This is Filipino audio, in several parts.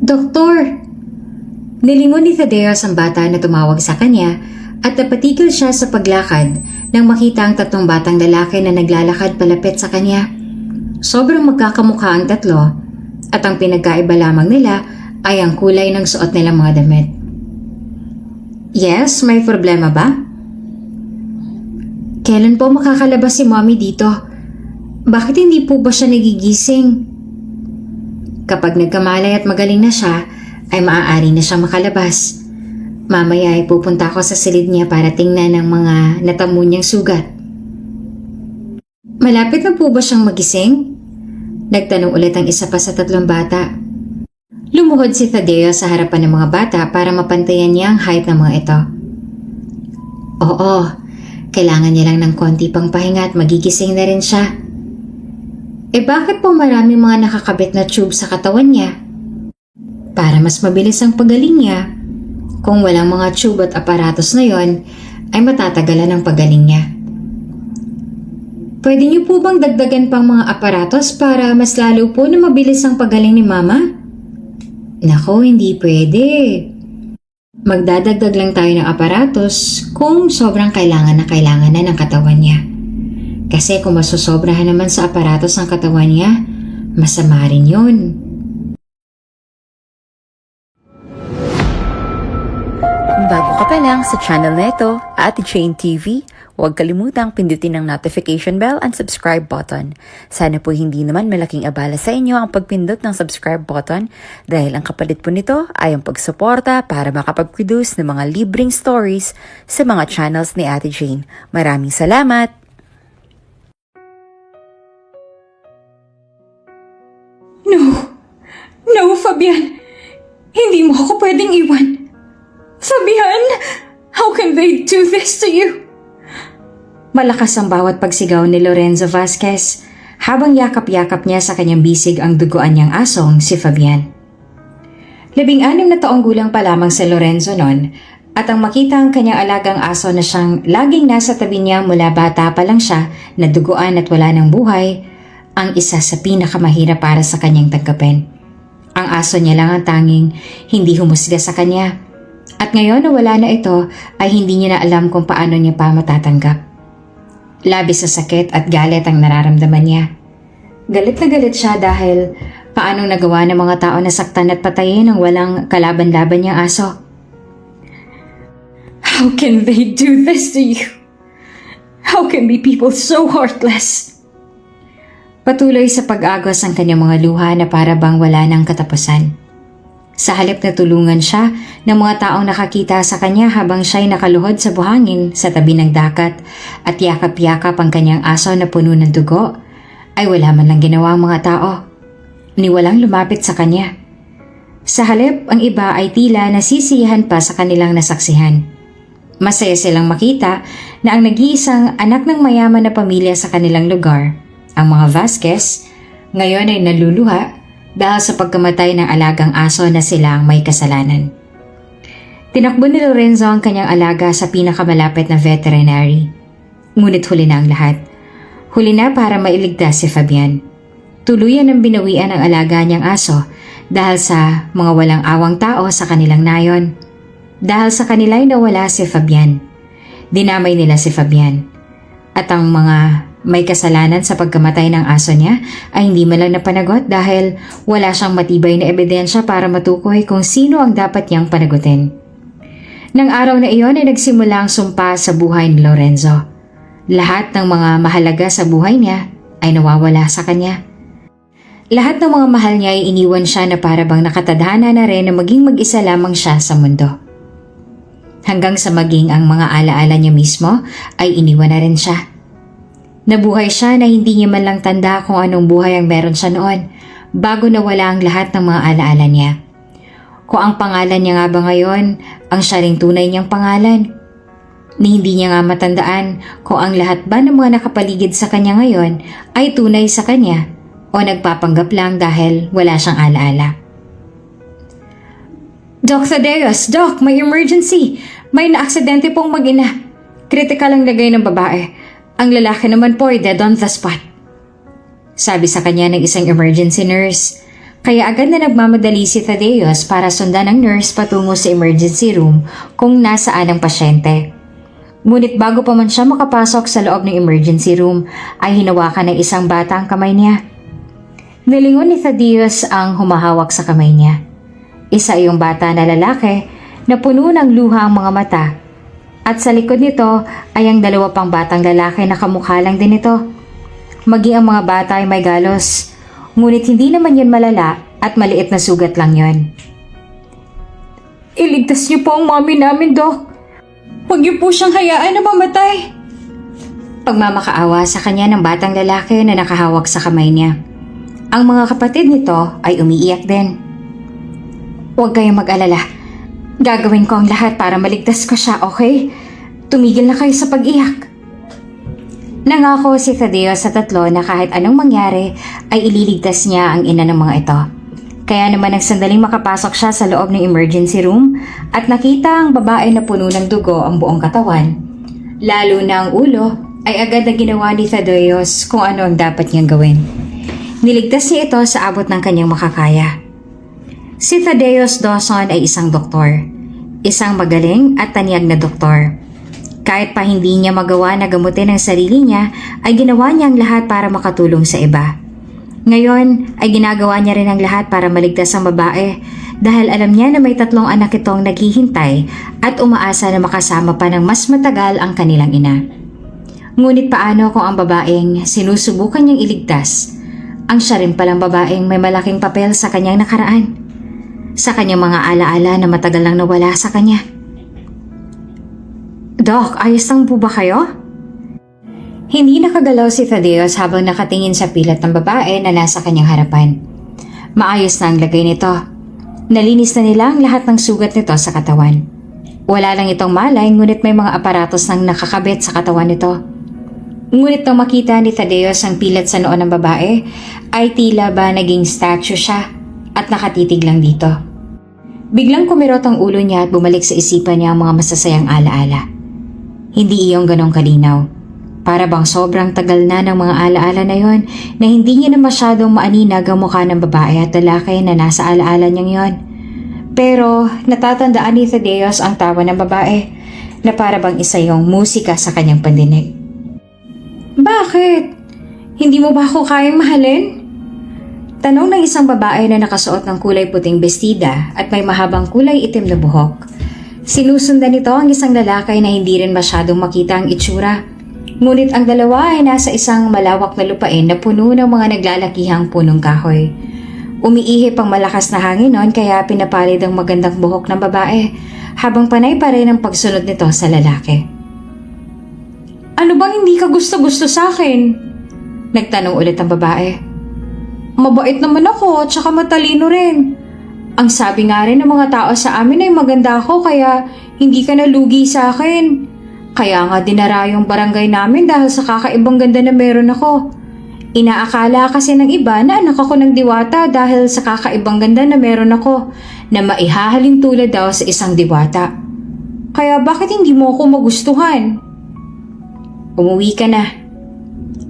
Doktor! Nilingon ni Thaddeus ang bata na tumawag sa kanya at napatigil siya sa paglakad nang makita ang tatlong batang lalaki na naglalakad palapit sa kanya. Sobrang magkakamukha ang tatlo at ang pinagkaiba lamang nila ay ang kulay ng suot nilang mga damit. Yes, may problema ba? Kailan po makakalabas si Mommy dito? Bakit hindi po ba siya nagigising? Kapag nagkamalay at magaling na siya, ay maaari na siya makalabas. Mamaya ay pupunta ako sa silid niya para tingnan ang mga natamo niyang sugat. Malapit na po ba siyang magising? Nagtanong ulit ang isa pa sa tatlong bata. Lumuhod si Thaddeus sa harapan ng mga bata para mapantayan niya ang height ng mga ito. Oo, kailangan niya lang ng konti pang pahinga at magigising na rin siya. Bakit po maraming mga nakakabit na tube sa katawan niya? Para mas mabilis ang pagaling niya. Kung walang mga tube at aparatos na yon, ay matatagalan ang pagaling niya. Pwede niyo po bang dagdagan pang mga aparatos para mas lalo po na mabilis ang pagaling ni Mama? Nako, hindi pwede. Magdadagdag lang tayo ng aparatos kung sobrang kailangan na ng katawan niya. Kasi kung masusobrahan naman sa aparatos ng katawan niya, masama rin yun. Kung bago ka pa lang sa channel na ito, Ate Jane TV, huwag kalimutang pindutin ang notification bell and subscribe button. Sana po hindi naman malaking abala sa inyo ang pagpindot ng subscribe button dahil ang kapalit po nito ay ang pagsuporta para makapag-produce ng mga libreng stories sa mga channels ni Ate Jane. Maraming salamat! No, Fabian! Hindi mo ako pwedeng iwan! Fabian! How can they do this to you? Malakas ang bawat pagsigaw ni Lorenzo Vasquez habang yakap-yakap niya sa kanyang bisig ang duguan niyang asong si Fabian. 16 na taong gulang pa lamang si Lorenzo noon at ang makita ang kanyang alagang aso na siyang laging nasa tabi niya mula bata pa lang siya na duguan at wala ng buhay ang isa sa pinakamahirap para sa kanyang tanggapin. Ang aso niya lang ang tanging hindi humusga sa kanya. At ngayon na wala na ito ay hindi niya na alam kung paano niya pa matatanggap. Labis sa sakit at galit ang nararamdaman niya. Galit na galit siya dahil paano nagawa ng mga tao na saktan at patayin ang walang kalaban-laban niyang aso. How can they do this to you? How can be people so heartless? Patuloy sa pag-agos ang kanyang mga luha na para bang wala ng katapusan. Sa halip na tulungan siya ng mga taong nakakita sa kanya habang siya'y nakaluhod sa buhangin sa tabi ng dagat at yakap-yakap ang kanyang aso na puno ng dugo, ay wala man lang ginawa ang mga tao. Ni walang lumapit sa kanya. Sa halip, ang iba ay tila nasisiyahan pa sa kanilang nasaksihan. Masaya silang makita na ang nag-iisang anak ng mayaman na pamilya sa kanilang lugar, ang mga Vasquez, ngayon ay naluluha dahil sa pagkamatay ng alagang aso na sila ang may kasalanan. Tinakbo ni Lorenzo ang kanyang alaga sa pinakamalapit na veterinary. Ngunit huli na ang lahat. Huli na para mailigtas si Fabian. Tuluyan ang binawian ang alaga niyang aso dahil sa mga walang awang tao sa kanilang nayon. Dahil sa kanila'y nawala si Fabian. Dinamay nila si Fabian. At ang mga may kasalanan sa pagkamatay ng aso niya ay hindi man lang napanagot dahil wala siyang matibay na ebidensya para matukoy kung sino ang dapat niyang panagutin. Nang araw na iyon ay nagsimula ang sumpa sa buhay ni Lorenzo. Lahat ng mga mahalaga sa buhay niya ay nawawala sa kanya. Lahat ng mga mahal niya ay iniwan siya na para bang nakatadhana na rin na maging mag-isa lamang siya sa mundo. Hanggang sa maging ang mga alaala niya mismo ay iniwan na rin siya. Nabuhay siya na hindi niya man lang tanda kung anong buhay ang meron siya noon bago nawala ang lahat ng mga alaala niya. Kung ang pangalan niya nga ba ngayon ang siya ring tunay niyang pangalan. Ni hindi niya nga matandaan kung ang lahat ba ng mga nakapaligid sa kanya ngayon ay tunay sa kanya o nagpapanggap lang dahil wala siyang alaala. Doc Thaddeus, Doc, may emergency. May naaksidente pong mag-ina. Critical ang lagay ng babae. Ang lalaki naman po ay dead on the spot. Sabi sa kanya ng isang emergency nurse. Kaya agad na nagmamadali si Thaddeus para sundan ng nurse patungo sa emergency room kung nasaan ang pasyente. Ngunit bago pa man siya makapasok sa loob ng emergency room ay hinawakan ng isang bata ang kamay niya. Nilingon ni Thaddeus ang humahawak sa kamay niya. Isa yung bata na lalaki na puno ng luha ang mga mata at sa likod nito ay ang dalawa pang batang lalaki na kamukha lang din ito. Maging ang mga bata ay may galos, ngunit hindi naman yun malala at maliit na sugat lang yun. Iligtas niyo po ang mami namin, Dok. Huwag niyo po siyang hayaan na mamatay. Pagmamakaawa sa kanya ng batang lalaki na nakahawak sa kamay niya. Ang mga kapatid nito ay umiiyak din. Huwag kayong mag-alala. Gagawin ko ang lahat para maligtas ko siya, okay? Tumigil na kayo sa pag-iyak. Nangako si Thaddeus sa tatlo na kahit anong mangyari ay ililigtas niya ang ina ng mga ito. Kaya naman nang sandaling makapasok siya sa loob ng emergency room at nakita ang babae na puno ng dugo ang buong katawan, lalo na ang ulo, ay agad na ginawa ni Thaddeus kung ano ang dapat niyang gawin. Niligtas niya ito sa abot ng kanyang makakaya. Si Thaddeus Dawson ay isang doktor. Isang magaling at tanyag na doktor. Kahit pa hindi niya magawa na gamutin ang sarili niya, ay ginawa niya ang lahat para makatulong sa iba. Ngayon ay ginagawa niya rin ang lahat para maligtas ang babae dahil alam niya na may 3 anak itong naghihintay at umaasa na makasama pa ng mas matagal ang kanilang ina. Ngunit paano kung ang babaeng sinusubukan niyang iligtas, ang siya rin palang babaeng may malaking papel sa kanyang nakaraan, sa kanyang mga alaala na matagal lang nawala sa kanya? Doc, ayos lang po ba kayo? Hindi nakagalaw si Thaddeus habang nakatingin sa pilat ng babae na nasa kanyang harapan. Maayos na ang lagay nito. Nalinis na nila ang lahat ng sugat nito sa katawan. Wala lang itong malay ngunit may mga aparatos nang nakakabit sa katawan nito. Ngunit nang makita ni Thaddeus ang pilat sa noon ng babae, ay tila ba naging statue siya at nakatitig lang dito. Biglang kumirot ang ulo niya at bumalik sa isipan niya ang mga masasayang alaala. Hindi iyong ganong kalinaw. Para bang sobrang tagal na ng mga alaala na yon na hindi niya na masyadong maaninag ang mukha ng babae at lalaki na nasa alaala niyang yon. Pero natatandaan ni Thaddeus ang tawa ng babae na para bang isa yung musika sa kanyang pandinig. Bakit? Hindi mo ba ako kayang mahalin? Tanong ng isang babae na nakasuot ng kulay puting bestida at may mahabang kulay itim na buhok. Sinusundan nito ang isang lalaki na hindi rin masyadong makita ang itsura. Ngunit ang dalawa ay nasa isang malawak na lupain na puno ng mga naglalakihang punong kahoy. Umiihip ang malakas na hangin noon kaya pinapalid ang magandang buhok ng babae habang panay pa rin ang pagsunod nito sa lalaki. Ano bang hindi ka gusto-gusto sa akin? Nagtanong ulit ang babae. Mabait naman ako at saka matalino rin. Ang sabi nga rin ng mga tao sa amin ay maganda ako kaya hindi ka nalugi sa akin. Kaya nga dinara yung barangay namin dahil sa kakaibang ganda na meron ako. Inaakala kasi ng iba na anak ako ng diwata dahil sa kakaibang ganda na meron ako na maihahalin tulad daw sa isang diwata. Kaya bakit hindi mo ako magustuhan? Umuwi ka na.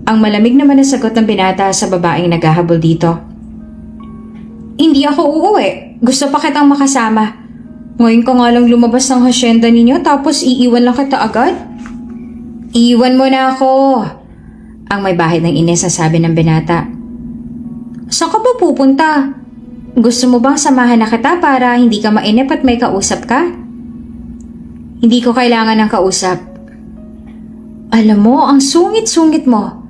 Ang malamig naman na sagot ng binata sa babaeng naghahabol dito. Hindi ako uuwi. Gusto pa kitang makasama. Ngayon ka nga lang lumabas ng hasyenda ninyo tapos iiwan lang kita agad? Iiwan mo na ako. Ang may bahid ng ines sa sabi ng binata. Saan ka ba pupunta? Gusto mo bang samahan na kita para hindi ka mainip at may kausap ka? Hindi ko kailangan ng kausap. Alam mo, ang sungit-sungit mo.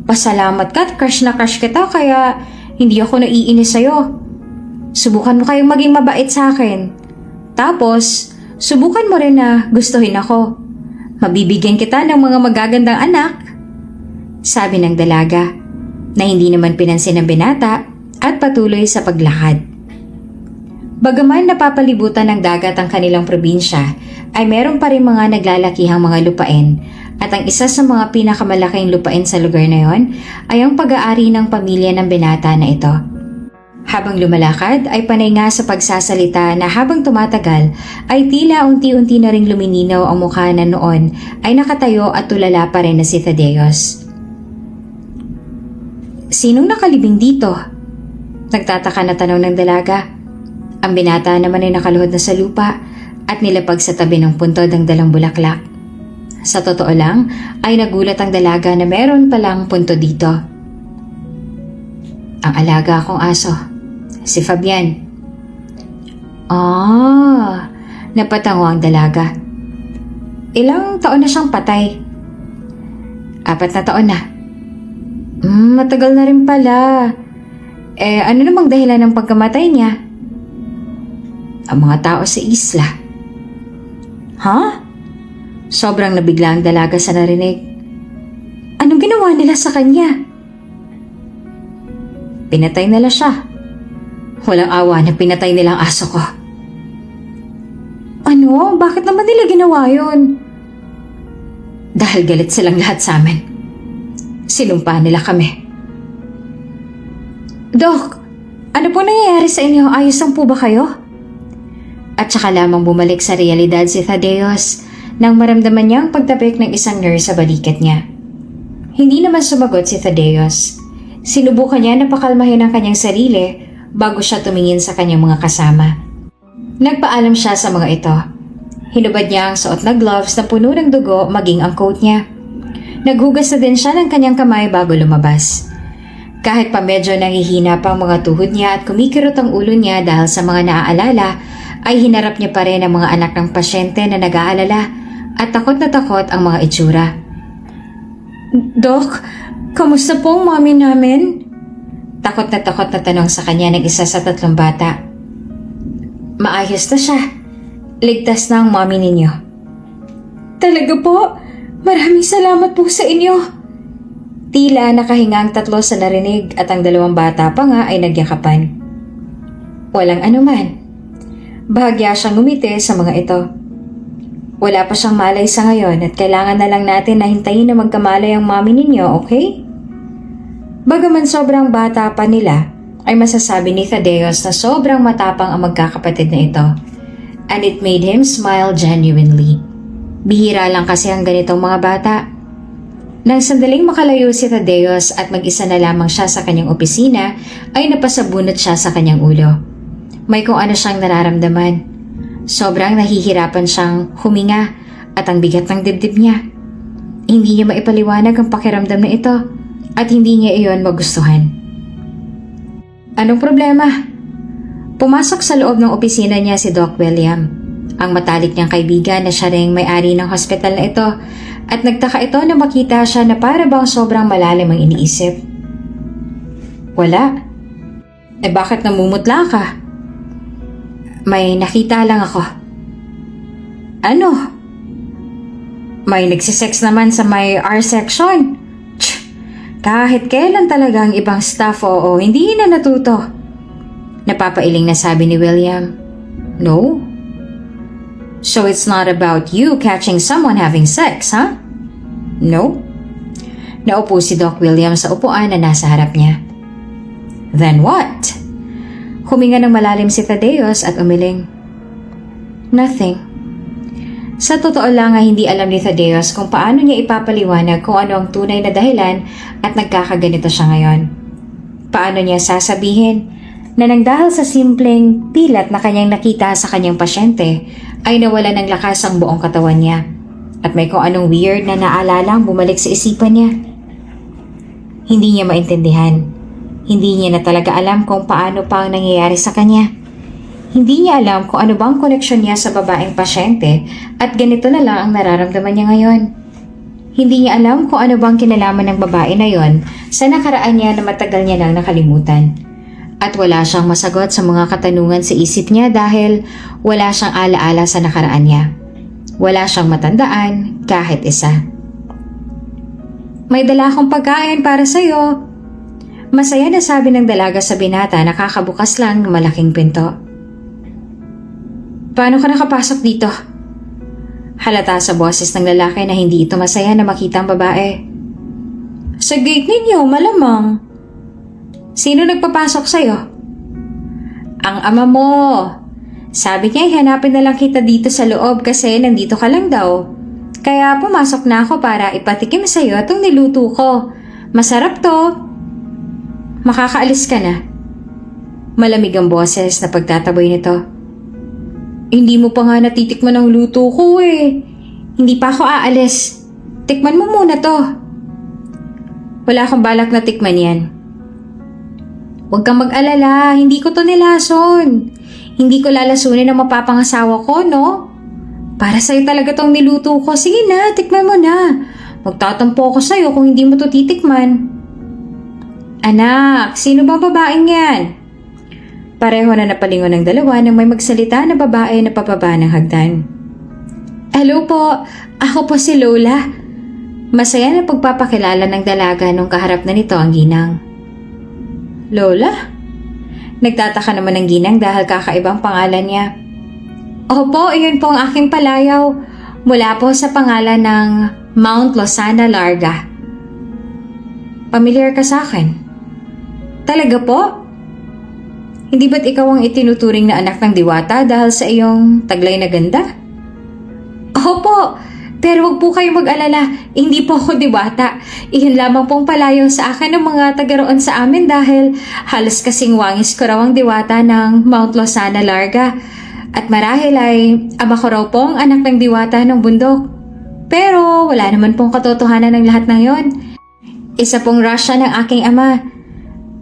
Pasalamat ka at crush na crush kita kaya hindi ako naiinis sa'yo. Subukan mo kayong maging mabait sa akin. Tapos, subukan mo rin na gustuhin ako. Mabibigyan kita ng mga magagandang anak. Sabi ng dalaga na hindi naman pinansin ng binata at patuloy sa paglakad. Bagaman napapalibutan ng dagat ang kanilang probinsya, ay meron pa rin mga naglalakihang mga lupain at ang isa sa mga pinakamalaking lupain sa lugar na yon ay ang pag-aari ng pamilya ng binata na ito. Habang lumalakad ay panay nga sa pagsasalita na habang tumatagal ay tila unti-unti na ring lumininaw ang mukha na noon ay nakatayo at tulala pa rin na si Thaddeus. Sinong nakalibing dito? Nagtataka na tanong ng dalaga. Ang binata naman ay nakaluhod na sa lupa at nilapag sa tabi ng puntod ang dalang bulaklak. Sa totoo lang ay nagulat ang dalaga na meron palang punto dito. Ang alaga akong aso, si Fabian. Napatango ang dalaga. Ilang taon na siyang patay? 4 na taon na. Matagal na rin pala. Ano namang dahilan ng pagkamatay niya? Ang mga tao sa isla. Sobrang nabigla ang dalaga sa narinig. Anong ginawa nila sa kanya? Pinatay nila siya. Walang awa na pinatay nilang aso ko. Ano? Bakit naman nila ginawa yun? Dahil galit silang lahat sa amin. Sinumpa nila kami. Dok, ano po nangyayari sa inyo? Ayos lang po ba kayo? At saka lamang bumalik sa realidad si Thaddeus nang maramdaman niya ang pagtapik ng isang nurse sa balikat niya. Hindi naman sumagot si Thaddeus. Sinubukan niya na pakalmahin ang kanyang sarili bago siya tumingin sa kanyang mga kasama. Nagpaalam siya sa mga ito. Hinubad niya ang suot na gloves na puno ng dugo maging ang coat niya. Naghugas na din siya ng kanyang kamay bago lumabas. Kahit pa medyo nangihina pa ang mga tuhod niya at kumikirot ang ulo niya dahil sa mga naaalala, ay hinarap niya pa rin ang mga anak ng pasyente na nag-aalala at takot na takot ang mga itsura. Dok, kamusta po ang mommy namin? Takot na tanong sa kanya ng isa sa 3 bata. Maayos na siya. Ligtas na ang mommy ninyo. Talaga po? Maraming salamat po sa inyo. Tila nakahinga ang 3 sa narinig at ang 2 bata pa nga ay nagyakapan. Walang anuman. Bahagya siyang ngumiti sa mga ito. Wala pa siyang malay sa ngayon at kailangan na lang natin na hintayin na magkamalay ang mommy ninyo, okay? Bagaman sobrang bata pa nila, ay masasabi ni Thaddeus na sobrang matapang ang magkakapatid na ito. And it made him smile genuinely. Bihira lang kasi ang ganitong mga bata. Nang sandaling makalayo si Thaddeus at mag-isa na lamang siya sa kanyang opisina, ay napasabunot siya sa kanyang ulo. May kung ano siyang nararamdaman. Sobrang nahihirapan siyang huminga at ang bigat ng dibdib niya. Hindi niya maipaliwanag ang pakiramdam na ito at hindi niya iyon magustuhan. Anong problema? Pumasok sa loob ng opisina niya si Doc William, ang matalik niyang kaibigan na siya ring may-ari ng hospital na ito, at nagtaka ito na makita siya na para bang sobrang malalim ang iniisip. Wala. Bakit namumutla ka? May nakita lang ako. Ano? May nagsisex naman sa may R section. Kahit kailan talaga ang ibang staff hindi na natuto. Napapailing na sabi ni William. No? So it's not about you catching someone having sex, huh? No? Naupo si Doc William sa upuan na nasa harap niya. Then what? Huminga ng malalim si Thaddeus at umiling. Nothing. Sa totoo lang ay hindi alam ni Thaddeus kung paano niya ipapaliwanag kung ano ang tunay na dahilan at nagkakaganito siya ngayon. Paano niya sasabihin na nang dahil sa simpleng pilat na kanyang nakita sa kanyang pasyente ay nawala ng lakas ang buong katawan niya at may kung anong weird na naalalang bumalik sa isipan niya. Hindi niya maintindihan. Hindi niya na talaga alam kung paano pa ang nangyayari sa kanya. Hindi niya alam kung ano bang koneksyon niya sa babaeng pasyente at ganito na lang ang nararamdaman niya ngayon. Hindi niya alam kung ano bang kinalaman ng babae na yon sa nakaraan niya na matagal niya nang nakalimutan. At wala siyang masagot sa mga katanungan sa isip niya dahil wala siyang alaala sa nakaraan niya. Wala siyang matandaan kahit isa. May dala akong pagkain para sa'yo. Masaya na sabi ng dalaga sa binata na kakabukas lang ng malaking pinto. Paano ka nakapasok dito? Halata sa boses ng lalaki na hindi ito masaya na makita ang babae. Sa gate ninyo, malamang. Sino nagpapasok sa'yo? Ang ama mo. Sabi niya hanapin na lang kita dito sa loob kasi nandito ka lang daw. Kaya pumasok na ako para ipatikim sa'yo itong niluto ko. Masarap to. Makakaalis ka na. Malamig ang boses na pagtataboy nito. Hindi mo pa nga natitikman ang luto ko eh. Hindi pa ako aalis. Tikman mo muna to. Wala akong balak na tikman yan. Huwag kang mag-alala, hindi ko to nilason. Hindi ko lalasunin ang mapapangasawa ko, no? Para sa'yo talaga tong niluto ko. Sige na, tikman mo na. Magtatampo ako sa'yo kung hindi mo to titikman. Anak, sino bang babaeng yan? Pareho na napalingon ng dalawa nang may magsalita na babae na papaba ng hagdan. Hello po, ako po si Lola. Masaya na pagpapakilala ng dalaga nung kaharap na nito ang ginang. Lola? Nagtataka naman ang ginang dahil kakaibang pangalan niya. Opo, iyon po ang aking palayaw. Mula po sa pangalan ng Mount Losana Larga. Pamilyar ka sa akin? Talaga po? Hindi ba't ikaw ang itinuturing na anak ng diwata dahil sa iyong taglay na ganda? Opo, pero huwag po kayong mag-alala, hindi po ako diwata. Iyon lamang pong palayaw sa akin ng mga taga-roon sa amin dahil halos kasing wangis ko raw ang diwata ng Mount Losana Larga. At marahil ay ama ko raw pong anak ng diwata ng bundok. Pero wala naman pong katotohanan ng lahat ng yon. Isa pong rasya ng aking ama.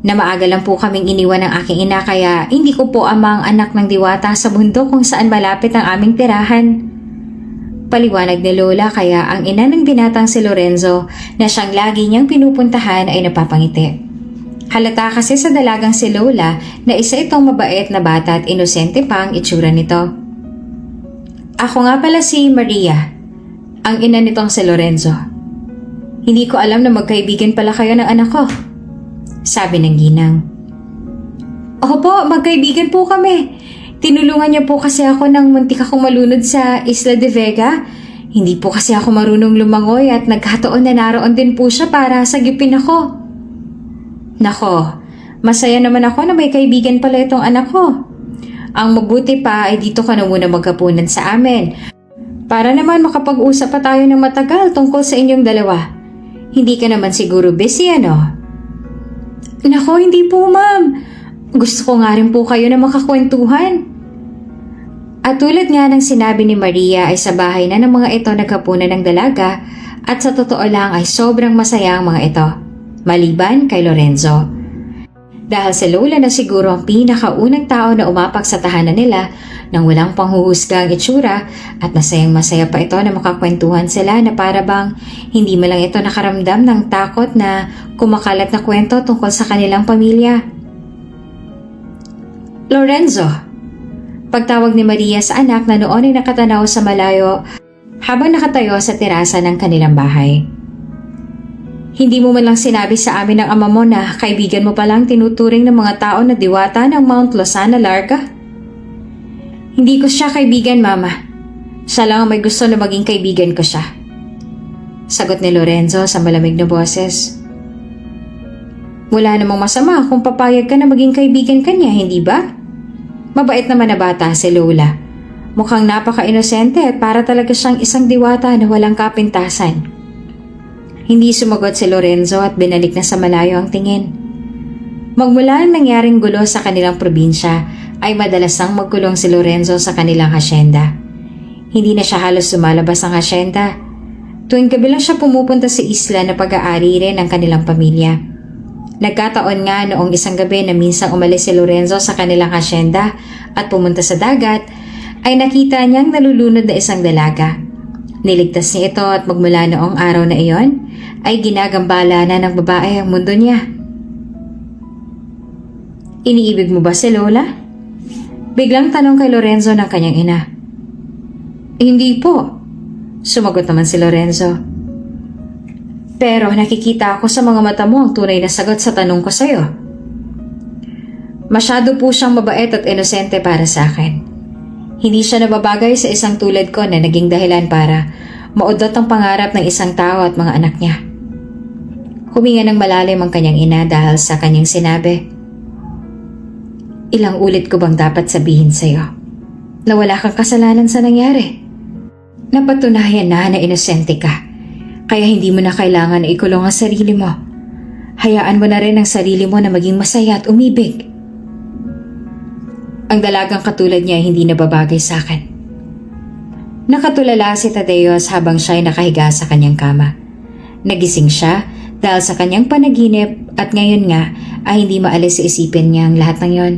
Na maaga lang po kaming iniwan ng aking ina kaya hindi ko po amang anak ng diwata sa bundok kung saan malapit ang aming tirahan. Paliwanag ni Lola kaya ang ina ng binatang si Lorenzo na siyang lagi niyang pinupuntahan ay napapangiti. Halata kasi sa dalagang si Lola na isa itong mabait na bata at inosente pa ang itsura nito. Ako nga pala si Maria, ang ina nitong si Lorenzo. Hindi ko alam na magkaibigan pala kayo ng anak ko, sabi ng ginang. Opo, magkaibigan po kami. Tinulungan niya po kasi ako nang muntik akong malunod sa Isla de Vega. Hindi po kasi ako marunong lumangoy at nagkataon na naroon din po siya para sagipin ako. Nako, masaya naman ako na may kaibigan pala itong anak ko. Ang mabuti pa ay dito ka na muna magkapunan sa amin. Para naman makapag-usap pa tayo ng matagal tungkol sa inyong dalawa. Hindi ka naman siguro busy, ano? Nako, hindi po ma'am. Gusto ko nga rin po kayo na makakwentuhan. At tulad nga ng sinabi ni Maria ay sa bahay na ng mga ito naghapunan ng dalaga at sa totoo lang ay sobrang masaya ang mga ito, maliban kay Lorenzo. Dahil si Lola na siguro ang pinakaunang tao na umapak sa tahanan nila nang walang panghuhusga ang itsura at masayang-masaya pa ito na makakwentuhan sila na para bang hindi man lang ito nakaramdam ng takot na kumakalat na kwento tungkol sa kanilang pamilya. Lorenzo, pagtawag ni Maria sa anak na noon ay nakatanaw sa malayo habang nakatayo sa terasa ng kanilang bahay. Hindi mo man lang sinabi sa amin ng ama mo na kaibigan mo palang tinuturing ng mga tao na diwata ng Mount Losana Larga? Hindi ko siya kaibigan, Mama. Siya lang ang may gusto na maging kaibigan ko siya. Sagot ni Lorenzo sa malamig na boses. Wala namang masama kung papayag ka na maging kaibigan ka niya, hindi ba? Mabait naman na bata si Lola. Mukhang napaka-inosente at para talaga siyang isang diwata na walang kapintasan. Hindi sumagot si Lorenzo at binalik na sa malayo ang tingin. Magmula ang nangyaring gulo sa kanilang probinsya ay madalas ang magkulong si Lorenzo sa kanilang hasyenda. Hindi na siya halos sumalabas ng hasyenda. Tuwing gabi lang siya pumupunta sa isla na pag-aari rin ng kanilang pamilya. Nagkataon nga noong isang gabi na minsang umalis si Lorenzo sa kanilang hasyenda at pumunta sa dagat, ay nakita niyang nalulunod na isang dalaga. Niligtas niya ito at magmula noong araw na iyon, ay ginagambala na ng babae ang mundo niya. Iniibig mo ba si Lola? Biglang tanong kay Lorenzo ng kanyang ina. Hindi po, sumagot naman si Lorenzo. Pero nakikita ako sa mga mata mo ang tunay na sagot sa tanong ko sa'yo. Masyado po siyang mabait at inosente para sa akin. Hindi siya nababagay sa isang tulad ko na naging dahilan para maudlot ang pangarap ng isang tao at mga anak niya. Huminga ng malalim ang kanyang ina dahil sa kanyang sinabi. Ilang ulit ko bang dapat sabihin sa'yo na wala kang kasalanan sa nangyari? Napatunayan na inosente ka. Kaya hindi mo na kailangan na ikulong ang sarili mo. Hayaan mo na rin ang sarili mo na maging masaya at umibig. Ang dalagang katulad niya ay hindi nababagay sa akin. Nakatulala si Tadeos habang siya ay nakahiga sa kanyang kama. Nagising siya dahil sa kanyang panaginip at ngayon nga ay hindi maalis sa isipin niya ang lahat ng yon.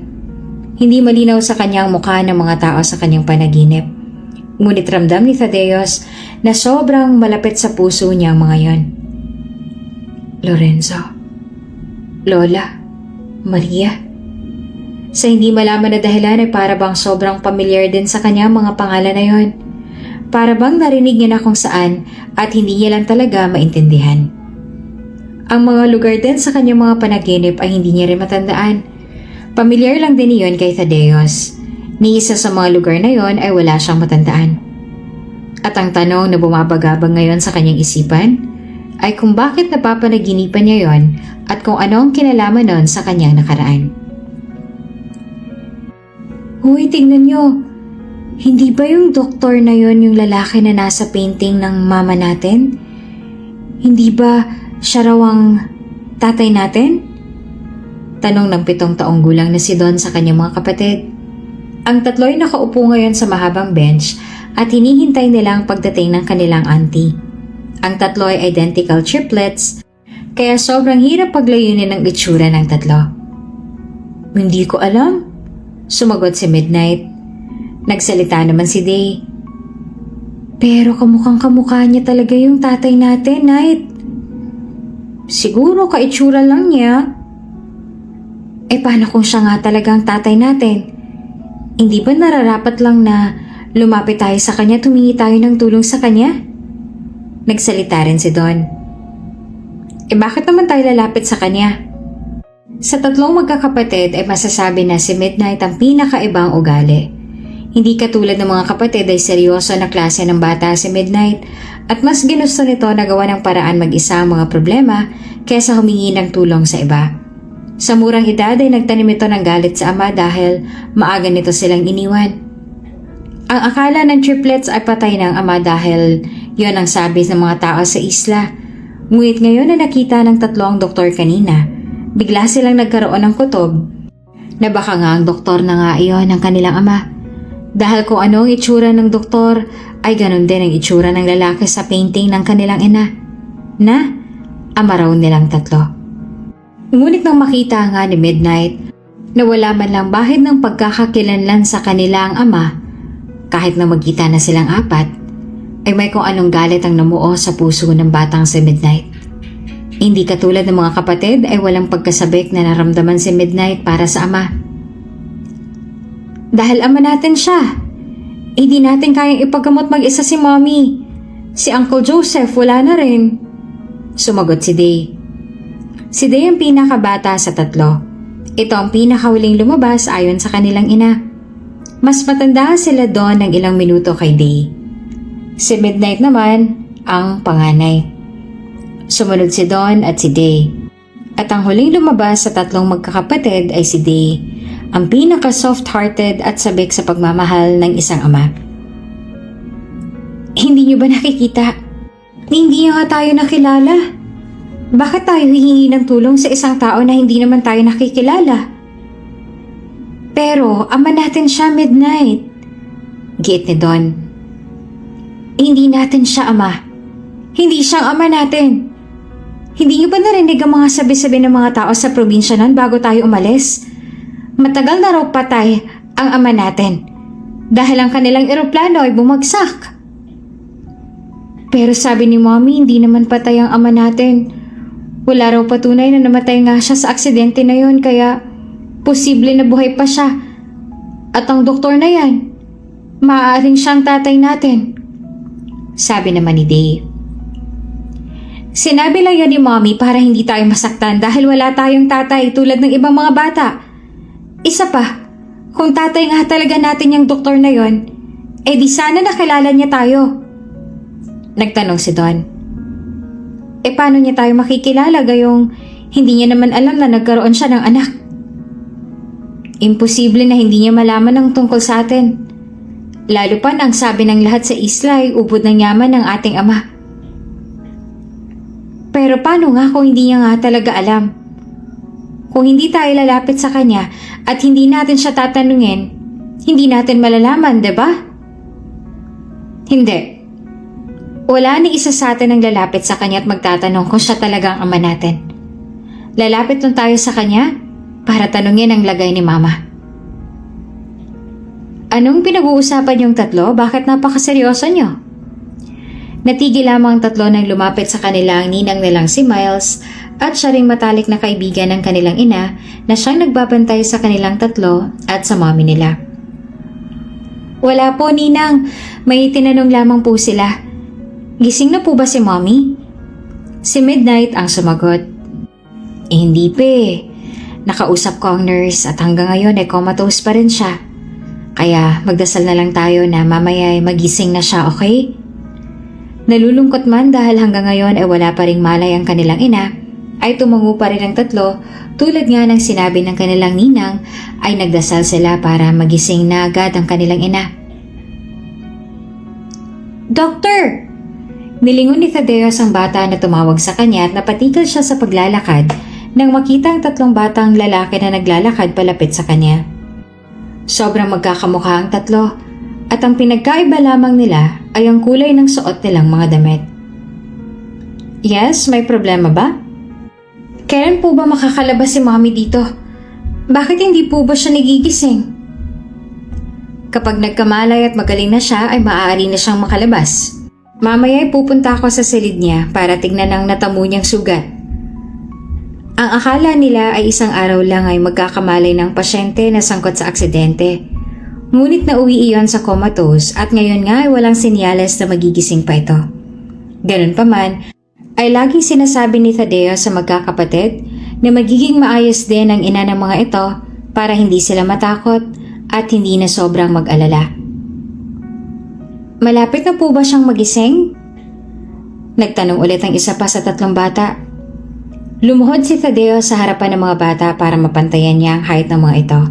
Hindi malinaw sa kanyang mukha ng mga tao sa kanyang panaginip. Ngunit ramdam ni Tadeos na sobrang malapit sa puso niya ang mga yon. Lorenzo, Lola, Maria. Sa hindi malaman na dahilan ay para bang sobrang pamilyar din sa kanya mga pangalan na yon. Para bang narinig niya na kung saan at hindi niya lang talaga maintindihan. Ang mga lugar din sa kanyang mga panaginip ay hindi niya rin matandaan. Pamilyar lang din iyon kay Tadeos. Ni isa sa mga lugar na yon ay wala siyang matandaan. At ang tanong na bumabagabag ngayon sa kanyang isipan ay kung bakit napapanaginipan niya yon at kung ano ang kinalaman nun sa kanyang nakaraan. Uy, tingnan niyo. Hindi ba yung doktor na yon yung lalaki na nasa painting ng mama natin? Hindi ba siya raw ang tatay natin? Tanong ng 7 taong gulang na si Don sa kanyang mga kapatid. Ang tatlo ay nakaupo ngayon sa mahabang bench at hinihintay nila ang pagdating ng kanilang auntie. Ang tatlo ay identical triplets, kaya sobrang hirap paglayunin ang itsura ng tatlo. Hindi ko alam, sumagot si Midnight. Nagsalita naman si Day. Pero kamukhang kamukha niya talaga yung tatay natin, Night. Siguro kaitsura lang niya. Paano kung siya nga talaga ang tatay natin? Hindi ba nararapat lang na lumapit tayo sa kanya, tumingi tayo ng tulong sa kanya? Nagsalita rin si Don. Bakit naman tayo lalapit sa kanya? Sa tatlong magkakapatid ay masasabi na si Midnight ang pinakaibang ugali. Hindi katulad ng mga kapatid ay seryoso na klase ng bata si Midnight at mas ginusto nito na gawa ng paraan mag-isa ang mga problema kaysa humingi ng tulong sa iba. Sa murang edad ay nagtanim ito ng galit sa ama dahil maaga nito silang iniwan. Ang akala ng triplets ay patay ng ama dahil yon ang sabi ng mga tao sa isla. Ngunit ngayon na nakita ng tatlo ang doktor kanina, bigla silang nagkaroon ng kutob na baka nga ang doktor na nga iyon ng kanilang ama. Dahil kung ano ang itsura ng doktor ay ganun din ang itsura ng lalaki sa painting ng kanilang ina. Na ama raw nilang tatlo. Ngunit nang makita nga ni Midnight na wala man lang bahid ng pagkakakilanlan sa kanilang ama, kahit na magkita na silang apat, ay may kung anong galit ang namuo sa puso ng batang si Midnight. Hindi katulad ng mga kapatid ay walang pagkasabik na naramdaman si Midnight para sa ama. Dahil ama natin siya. Hindi natin kayang ipaggamot mag-isa si Mommy. Si Uncle Joseph wala na rin. Sumagot si Day. Si Day ang pinakabata sa tatlo. Ito ang pinakahuling lumabas ayon sa kanilang ina. Mas matanda sila doon ng ilang minuto kay Day. Si Midnight naman ang panganay. Sumunod si Don at si Day. At ang huling lumabas sa tatlong magkakapatid ay si Day, ang pinaka-soft-hearted at sabik sa pagmamahal ng isang ama. Hindi niyo ba nakikita? Hindi niyo nga tayo nakilala. Bakit tayo hihingi ng tulong sa isang tao na hindi naman tayo nakikilala? Pero ama natin siya, Midnight. Giit ni Don. Hindi natin siya ama. Hindi siyang ama natin. Hindi niyo ba narinig ang mga sabi-sabi ng mga tao sa probinsya nun bago tayo umalis? Matagal na raw patay ang ama natin dahil ang kanilang eroplano ay bumagsak. Pero sabi ni Mommy, hindi naman patay ang ama natin. Wala raw patunay na namatay nga siya sa aksidente na yon, kaya posible na buhay pa siya. At ang doktor na yan, maaaring siyang tatay natin. Sabi naman ni Day. Sinabi lang yan ni Mommy para hindi tayo masaktan dahil wala tayong tatay tulad ng ibang mga bata. Isa pa, kung tatay nga talaga natin yung doktor na yon, di sana nakilala niya tayo. Nagtanong si Don. Paano niya tayo makikilala gayong hindi niya naman alam na nagkaroon siya ng anak? Imposible na hindi niya malaman ang tungkol sa atin. Lalo pa ang sabi ng lahat sa isla ay ubod ng yaman ng ating ama. Pero paano nga kung hindi niya nga talaga alam? Kung hindi tayo lalapit sa kanya at hindi natin siya tatanungin, Hindi natin malalaman, 'di ba? Hindi. Wala ni isa sa atin ang lalapit sa kanya at magtatanong kung siya talaga ang ama natin. Lalapit lang tayo sa kanya para tanungin ang lagay ni Mama. Anong pinag-uusapan yung tatlo? Bakit napakaseryoso nyo? Natigil lamang ang tatlo nang lumapit sa kanila ang ninang nilang si Miles at siya ring matalik na kaibigan ng kanilang ina na siyang nagbabantay sa kanilang tatlo at sa mommy nila. Wala po, Ninang. May tinanong lamang po sila. Gising na po ba si Mommy? Si Midnight ang sumagot. Hindi pe. Nakausap ko ang nurse at hanggang ngayon ay comatose pa rin siya. Kaya magdasal na lang tayo na mamaya ay magising na siya, okay? Nalulungkot man dahil hanggang ngayon ay wala pa ring malay ang kanilang ina, ay tumango pa rin ang tatlo tulad nga ng sinabi ng kanilang ninang ay nagdasal sila para magising na agad ang kanilang ina. Doktor! Nilingon ni Thaddeus ang bata na tumawag sa kanya at napatigil siya sa paglalakad nang makita ang tatlong batang lalaki na naglalakad palapit sa kanya. Sobrang magkakamukha ang tatlo at ang pinagkaiba lamang nila ay ang kulay ng suot nilang mga damit. Yes, may problema ba? Kailan po ba makakalabas si Mommy dito? Bakit hindi po ba siya nagigising? Kapag nagkamalay at magaling na siya ay maaari na siyang makalabas. Mamaya ay pupunta ako sa silid niya para tignan ang natamo niyang sugat. Ang akala nila ay isang araw lang ay magkakamalay ng pasyente na sangkot sa aksidente. Ngunit nauwi iyon sa comatose at ngayon nga ay walang senyales na magigising pa ito. Ganun pa man, ay laging sinasabi ni Thaddeus sa magkakapatid na magiging maayos din ang ina ng mga ito para hindi sila matakot at hindi na sobrang mag-alala. Malapit na po ba siyang magising? Nagtanong ulit ang isa pa sa tatlong bata. Lumuhod si Thaddeus sa harapan ng mga bata para mapantayan niya ang height ng mga ito.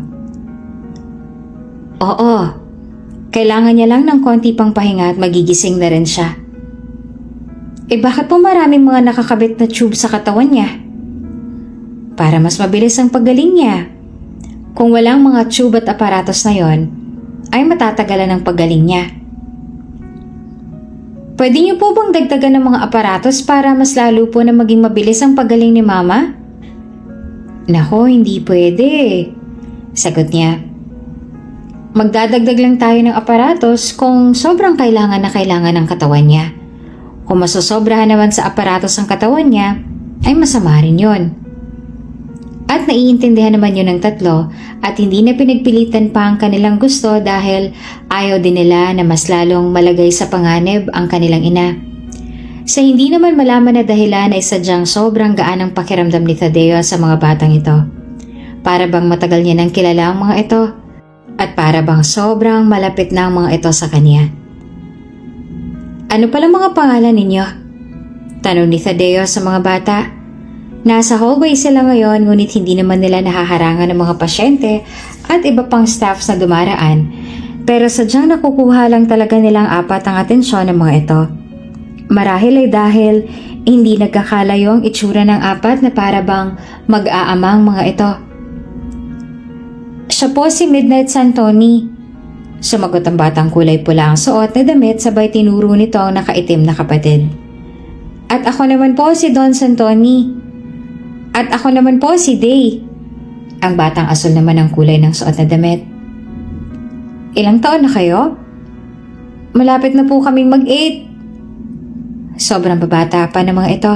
Oo, kailangan niya lang ng konti pang pahinga at magigising na rin siya. Bakit po maraming mga nakakabit na tube sa katawan niya? Para mas mabilis ang paggaling niya. Kung walang mga tube at aparatos na yon, ay matatagalan ang paggaling niya. Pwede niyo po bang dagdagan ng mga aparatos para mas lalo po na maging mabilis ang paggaling ni Mama? Nako, hindi pwede. Sagot niya. Magdadagdag lang tayo ng aparatos kung sobrang kailangan na kailangan ng katawan niya. Kung masosobrahan naman sa aparatos ang katawan niya, ay masama rin yun. At naiintindihan naman yun ng tatlo at hindi na pinagpilitan pa ang kanilang gusto dahil ayaw din nila na mas lalong malagay sa panganib ang kanilang ina. Sa hindi naman malaman na dahilan ay sadyang sobrang gaan ang pakiramdam ni Thaddeus sa mga batang ito. Para bang matagal niya nang kilala ang mga ito at para bang sobrang malapit na ang mga ito sa kanya. Ano pala mga pangalan ninyo? Tanong ni Thaddeus sa mga bata. Nasa hallway sila ngayon ngunit hindi naman nila nahaharangan ng mga pasyente at iba pang staffs na dumaraan. Pero sadyang nakukuha lang talaga nilang apat ang atensyon ng mga ito. Marahil ay dahil hindi nagkakalayo ang itsura ng apat na para bang mag-aamang mga ito. Siya po si Midnight Santoni. Sumagot ang batang kulay pula ang suot na damit sabay tinuro nito ang nakaitim na kapatid. At ako naman po si Don Santoni. At ako naman po si Day. Ang batang asul naman ang kulay ng suot na damit. Ilang taon na kayo? Malapit na po kaming mag-8. Sobrang babata pa ng mga ito.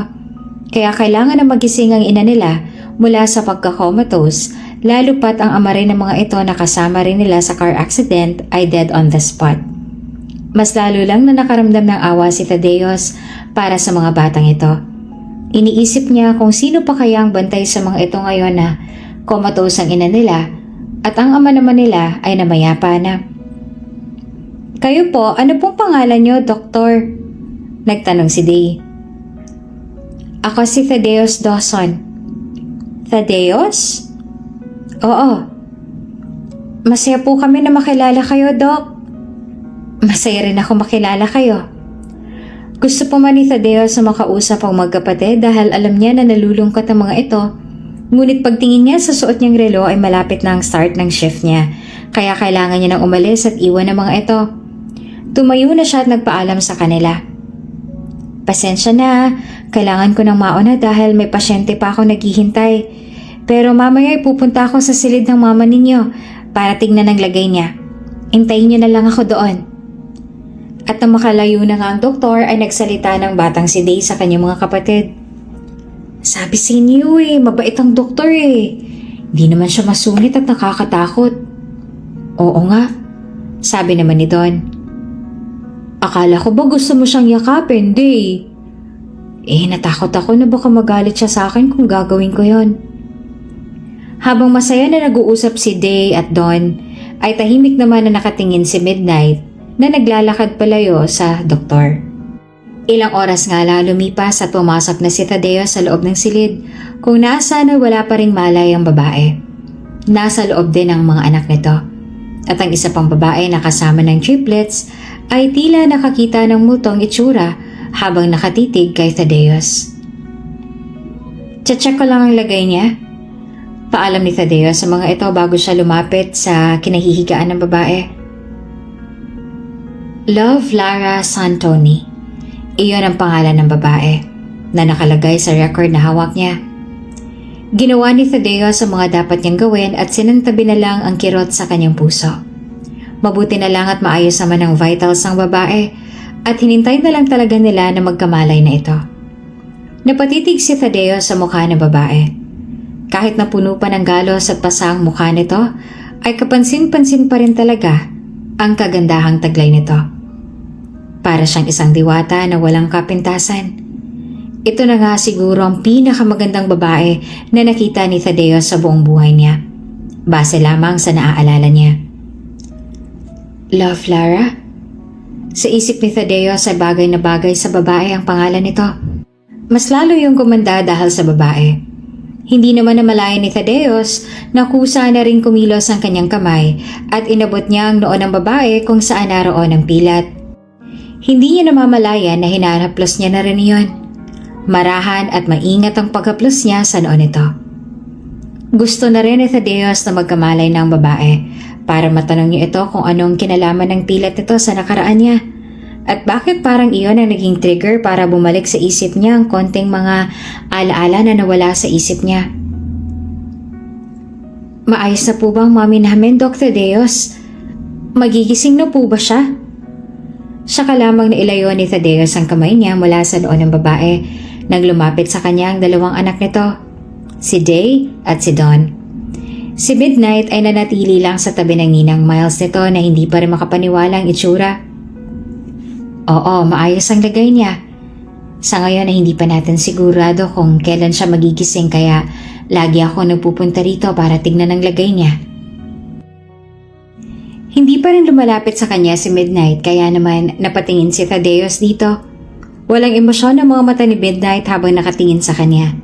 Kaya kailangan na magising ang ina nila mula sa pagka-comatose, lalo pat ang ama rin ng mga ito na kasama rin nila sa car accident ay dead on the spot. Mas lalo lang na nakaramdam ng awa si Thaddeus para sa mga batang ito. Iniisip niya kung sino pa kaya ang bantay sa mga ito ngayon na comatose ang ina nila at ang ama naman nila ay namayapa na. Kayo po, ano pong pangalan niyo, Doktor? Nagtanong si Day. Ako si Thaddeus Dawson. Thaddeus? Oo. Masaya po kami na makilala kayo, Doc. Masaya rin ako makilala kayo. Gusto po man ni Thaddeus na makausap ang magkapatid dahil alam niya na nalulungkot ang mga ito. Ngunit pagtingin niya sa suot niyang relo ay malapit na ang start ng shift niya. kaya kailangan niya nang umalis at iwan ang mga ito. Tumayo na siya at nagpaalam sa kanila. Pasensya na, kailangan ko nang mauna dahil may pasyente pa ako naghihintay. Pero mamaya pupunta ako sa silid ng mama ninyo para tignan ang lagay niya. Hintayin niyo na lang ako doon. At nang makalayo na nga ang doktor ay nagsalita ng batang si Day sa kanyang mga kapatid. Sabi sa inyo mabait ang doktor Hindi naman siya masungit at nakakatakot. Oo nga, sabi naman ni Don. Akala ko ba gusto mo siyang yakapin, Day? Natakot ako na baka magalit siya sa akin kung gagawin ko yon. Habang masaya na nag-uusap si Day at Don, ay tahimik naman na nakatingin si Midnight na naglalakad palayo sa doktor. Ilang oras nga lang lumipas at pumasok na si Tadeo sa loob ng silid kung nasa na wala pa ring malay ang babae. Nasa loob din ang mga anak nito. At ang isa pang babae na kasama ng triplets ay tila nakakita ng multong itsura habang nakatitig kay Tadeos. Check ko lang ang lagay niya. Paalam ni Tadeo sa mga ito bago siya lumapit sa kinahihigaan ng babae. Love Lara Santoni. Iyon ang pangalan ng babae na nakalagay sa record na hawak niya. Ginawa ni Tadeo sa mga dapat niyang gawin at sinantabi na lang ang kirot sa kanyang puso. Mabuti na lang at maayos naman ang vitals ng babae at hinintay na lang talaga nila na magkamalay na ito. Napatitig si Tadeo sa mukha ng babae. Kahit napuno pa ng galos at pasa ang mukha nito, ay kapansin-pansin pa rin talaga ang kagandahang taglay nito. Para siyang isang diwata na walang kapintasan. Ito na nga siguro ang pinakamagandang babae na nakita ni Tadeo sa buong buhay niya. Base lamang sa naaalala niya. Love Lara? Sa isip ni Tadeo sa bagay na bagay sa babae ang pangalan nito. Mas lalo yung gumanda dahil sa babae. Hindi naman namalayan ni Tadeos na kusa na rin kumilos ang kanyang kamay at inabot niya ang noon ng babae kung saan naroon ang pilat. Hindi niya namamalayan na hinahaplos niya na rin iyon. Marahan at maingat ang paghaplos niya sa noon ito. Gusto na rin ni Tadeos na magkamalay ng babae para matanong niya ito kung anong kinalaman ng pilat nito sa nakaraan niya at bakit parang iyon ang naging trigger para bumalik sa isip niya ang konting mga alaala na nawala sa isip niya. Maayos na po bang mami namin, Dr. Deos? Magigising na po ba siya? Siya ka lamang na ilayo ni Tadeos ang kamay niya mula sa noon ng babae nang lumapit sa kanya ang dalawang anak nito, si Day at si Don. Si Midnight ay nanatili lang sa tabi ng ninang Miles nito na hindi pa rin makapaniwala ang itsura. Oo, maayos ang lagay niya. Sa ngayon ay hindi pa natin sigurado kung kailan siya magigising kaya lagi ako nagpupunta rito para tignan ang lagay niya. Hindi pa rin lumalapit sa kanya si Midnight kaya naman napatingin si Tadeos dito. Walang emosyon ang mga mata ni Midnight habang nakatingin sa kanya.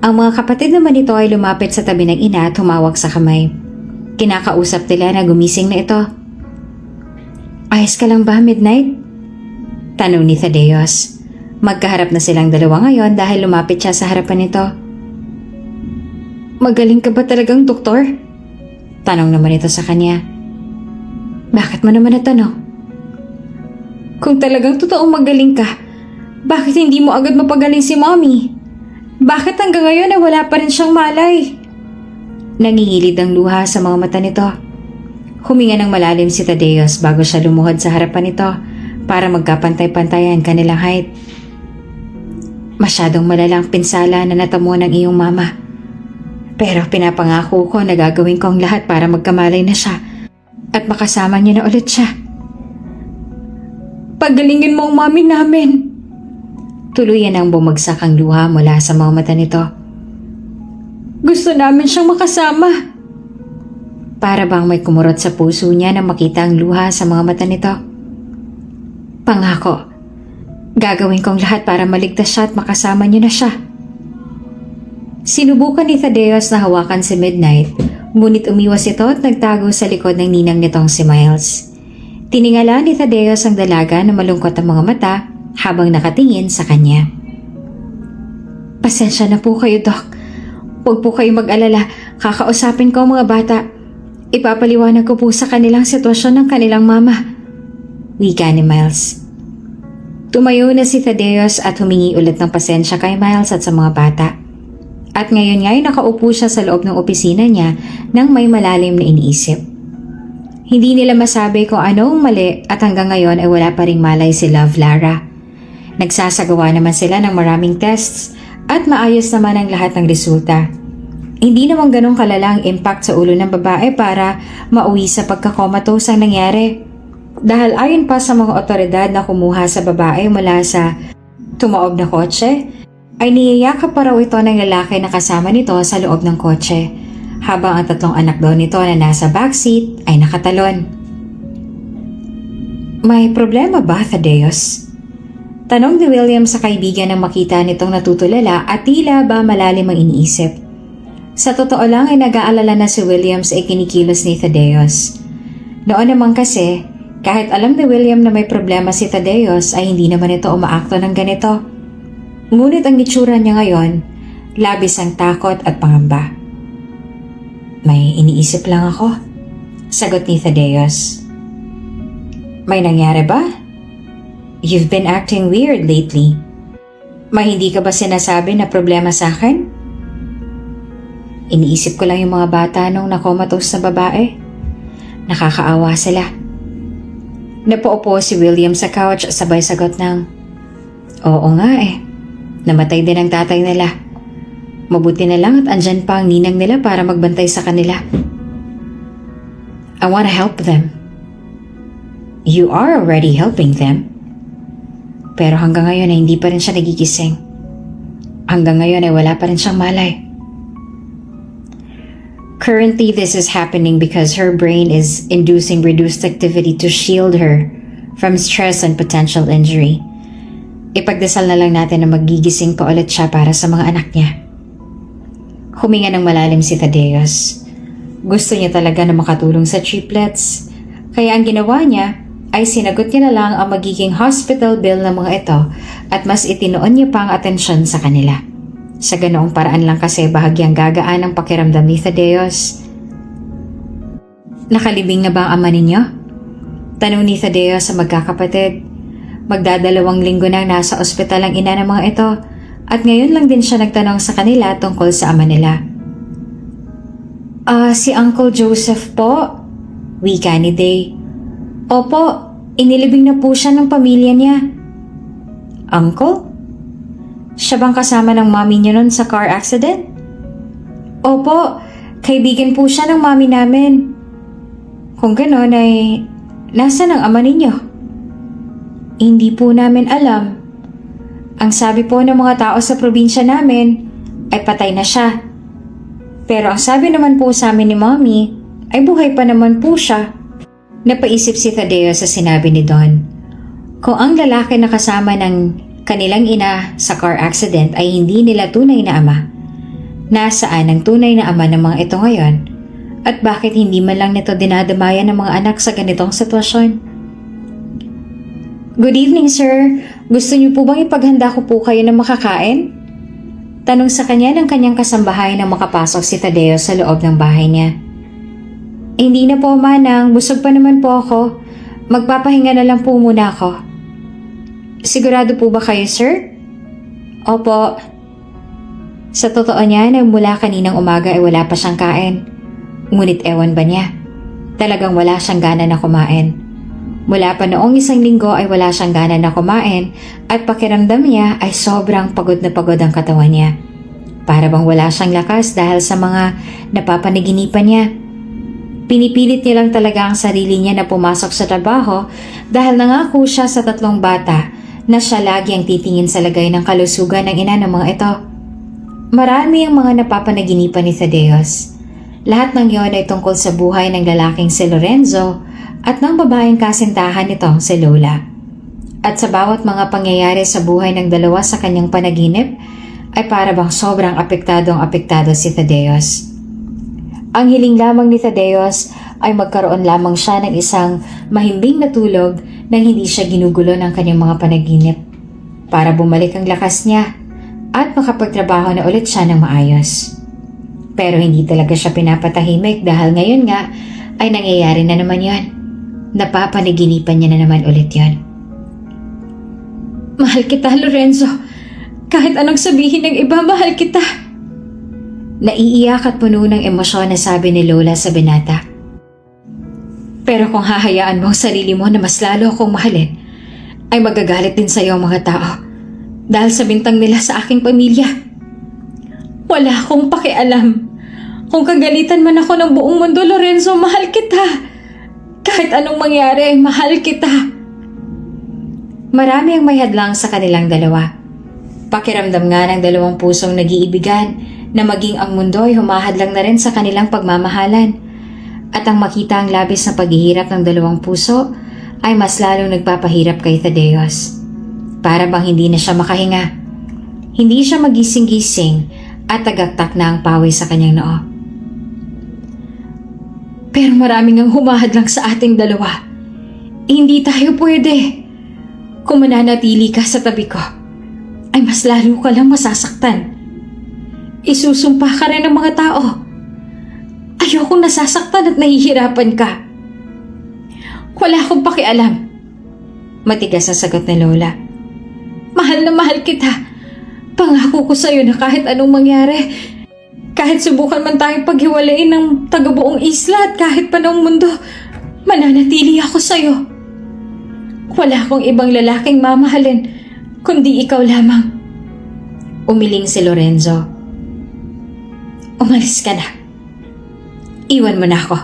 Ang mga kapatid naman nito ay lumapit sa tabi ng ina at humawak sa kamay. Kinakausap nila na gumising na ito. Ayos ka lang ba, Midnight? Tanong ni Tadeos. Magkaharap na silang dalawa ngayon dahil lumapit siya sa harapan nito. Magaling ka ba talagang doktor? Tanong naman ito sa kanya. Bakit mo naman natanong? Kung talagang totoong magaling ka, bakit hindi mo agad mapagaling si Mommy? Bakit hanggang ngayon ay wala pa rin siyang malay? Nangingilid ang luha sa mga mata nito. Huminga ng malalim si Tadeos bago siya lumuhod sa harapan nito para magkapantay-pantayan kanilang height. Masyadong malalang pinsala na natamo ng iyong mama. Pero pinapangako ko na gagawin ko ang lahat para magkamalay na siya at makasama niya na ulit siya. Pagalingin mo ang mami namin. Tuluyan ang bumagsak ang luha mula sa mga mata nito. Gusto namin siyang makasama. Para bang may kumurot sa puso niya na makita ang luha sa mga mata nito. Pangako, gagawin kong lahat para maligtas siya at makasama niyo na siya. Sinubukan ni Tadeos na hawakan si Midnight, ngunit umiwas ito at nagtago sa likod ng ninang nitong si Miles. Tiningala ni Tadeos ang dalaga na malungkot ang mga mata habang nakatingin sa kanya. Pasensya na po kayo, Doc. Huwag po kayo mag-alala. Kakausapin ko ang mga bata. Ipapaliwanag ko po sa kanilang sitwasyon ng kanilang mama. Wika ni Miles. Tumayo na si Thaddeus at humingi ulit ng pasensya kay Miles at sa mga bata. At ngayon nga'y nakaupo siya sa loob ng opisina niya nang may malalim na iniisip. Hindi nila masabi kung ano ang mali at hanggang ngayon ay wala pa ring malay si Love Lara. Nagsasagawa naman sila ng maraming tests at maayos naman ang lahat ng resulta. Hindi naman ganong kalala ang impact sa ulo ng babae para mauwi sa pagkakomatose ang nangyari. Dahil ayon pa sa mga otoridad na kumuha sa babae mula sa tumaob na kotse, ay niyayakap pa raw ito ng lalaki na kasama nito sa loob ng kotse, habang ang 3 anak daw nito na nasa backseat ay nakatalon. May problema ba, Thaddeus? Tanong ni William sa kaibigan nang makita nitong natutulala at tila ba malalim ang iniisip. Sa totoo lang ay nag-aalala na si William sa ikinikilos ni Thaddeus. Noon naman kasi, kahit alam ni William na may problema si Thaddeus ay hindi naman ito umaakto ng ganito. Ngunit ang itsura niya ngayon, labis ang takot at pangamba. May iniisip lang ako, sagot ni Thaddeus. May nangyari ba? You've been acting weird lately. May hindi ka ba sinasabi na problema sa akin? Iniisip ko lang yung mga bata nung nakomatose na babae. Nakakaawa sila. Napaupo si William sa couch at sabay sagot ng, Oo nga eh. Namatay din ang tatay nila. Mabuti na lang at andyan pa ang ninang nila para magbantay sa kanila. I wanna help them. You are already helping them. Pero hanggang ngayon ay hindi pa rin siya nagigising. Hanggang ngayon ay wala pa rin siyang malay. Currently, this is happening because her brain is inducing reduced activity to shield her from stress and potential injury. Ipagdasal na lang natin na magigising pa ulit siya para sa mga anak niya. Huminga ng malalim si Thaddeus. Gusto niya talaga na makatulong sa triplets. Kaya ang ginawa niya ay sinagot niya na lang ang magiging hospital bill ng mga ito at mas itinoon niya pa ang atensyon sa kanila. Sa ganoong paraan lang kasi bahagyang gagaan ang pakiramdam ni Thaddeus. Nakalibing na ba ang ama ninyo? Tanong ni Thaddeus sa magkakapatid. Magdadalawang linggo nang nasa ospital ang ina ng mga ito at ngayon lang din siya nagtanong sa kanila tungkol sa ama nila. Si Uncle Joseph po? Wika ni Day. Opo, inilibing na po siya ng pamilya niya. Uncle? Siya bang kasama ng mami niyo nun sa car accident? Opo, kaibigan po siya ng mami namin. Kung gano'n ay, nasaan ang ama ninyo? Hindi po namin alam. Ang sabi po ng mga tao sa probinsya namin ay patay na siya. Pero ang sabi naman po sa amin ni Mommy ay buhay pa naman po siya. Napaisip si Thaddeus sa sinabi ni Don. Kung ang lalaki na kasama ng kanilang ina sa car accident ay hindi nila tunay na ama, nasaan ang tunay na ama ng mga ito ngayon? At bakit hindi man lang nito dinadamayan ng mga anak sa ganitong sitwasyon? Good evening, sir. Gusto niyo po bang ipaghanda ko po kayo ng makakain? Tanong sa kanya ng kanyang kasambahay nang makapasok si Thaddeus sa loob ng bahay niya. Hindi na po, manang. Busog pa naman po ako. Magpapahinga na lang po muna ako. Sigurado po ba kayo, sir? Opo. Sa totoo niya na mula kaninang umaga ay wala pa siyang kain. Ngunit ewan ba niya? Talagang wala siyang gana na kumain. Mula pa noong 1 linggo ay wala siyang gana na kumain at pakiramdam niya ay sobrang pagod na pagod ang katawan niya. Para bang wala siyang lakas dahil sa mga napapanaginipan niya. Pinipilit niya lang talaga ang sarili niya na pumasok sa trabaho dahil nangako siya sa 3 bata na siya lagi ang titingin sa lagay ng kalusugan ng ina ng mga ito. Marami ang mga napapanaginipan ni Thaddeus. Lahat ng iyon ay tungkol sa buhay ng lalaking si Lorenzo at ng babaeng kasintahan nitong si Lola. At sa bawat mga pangyayari sa buhay ng dalawa sa kanyang panaginip ay para bang sobrang apektado si Thaddeus. Ang hiling lamang ni Thaddeus ay magkaroon lamang siya ng isang mahimbing na tulog nang hindi siya ginugulo ng kanyang mga panaginip para bumalik ang lakas niya at makapagtrabaho na ulit siya ng maayos. Pero hindi talaga siya pinapatahimik dahil ngayon nga ay nangyayari na naman yon. Napapanaginipan niya na naman ulit yon. Mahal kita, Lorenzo. Kahit anong sabihin ng iba, mahal kita. Naiiyak at puno ng emosyon na sabi ni Lola sa binata. Pero kung hahayaan mo ang sarili mo na mas lalo akong mahalin, ay magagalit din sa'yo ang mga tao dahil sa bintang nila sa aking pamilya. Wala akong pakialam. Kung kagalitan man ako ng buong mundo, Lorenzo, mahal kita. Kahit anong mangyari, mahal kita. Marami ang may hadlang sa kanilang dalawa. Pakiramdam nga ng dalawang pusong nag-iibigan na maging ang mundo ay humahadlang na rin sa kanilang pagmamahalan. At ang makita ang labis na paghihirap ng dalawang puso ay mas lalong nagpapahirap kay Thaddeus. Para bang hindi na siya makahinga. Hindi siya magising-gising at tagaktak na ang pawis sa kanyang noo. Pero maraming ang humahadlang sa ating dalawa. Hindi tayo pwede. Kung mananatili ka sa tabi ko, ay mas lalo ka lang masasaktan. Isusumpa ka rin ng mga tao. Ayokong nasasaktan at nahihirapan ka. Wala akong pakialam. Matigas na sagot ni Lola. Mahal na mahal kita. Pangako ko sa'yo na kahit anong mangyari, kahit subukan man tayong paghiwalayin ng taga-buong isla at kahit pa ng mundo, mananatili ako sa'yo. Wala akong ibang lalaking mamahalin, kundi ikaw lamang. Umiling si Lorenzo. Umalis ka na. Iwan mo na ako.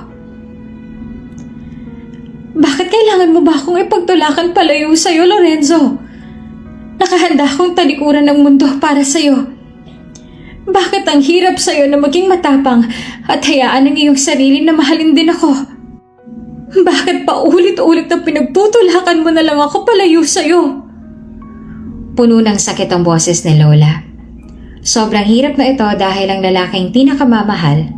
Bakit kailangan mo ba akong ipagtulakan palayo sa'yo, Lorenzo? Nakahanda akong talikuran ng mundo para sa'yo. Bakit ang hirap sa'yo na maging matapang at hayaan ang iyong sarili na mahalin din ako? Bakit pa ulit-ulit na pinagtutulakan mo na lang ako palayo sa'yo? Puno ng sakit ang boses ni Lola. Sobrang hirap na ito dahil ang lalaking pinakamamahal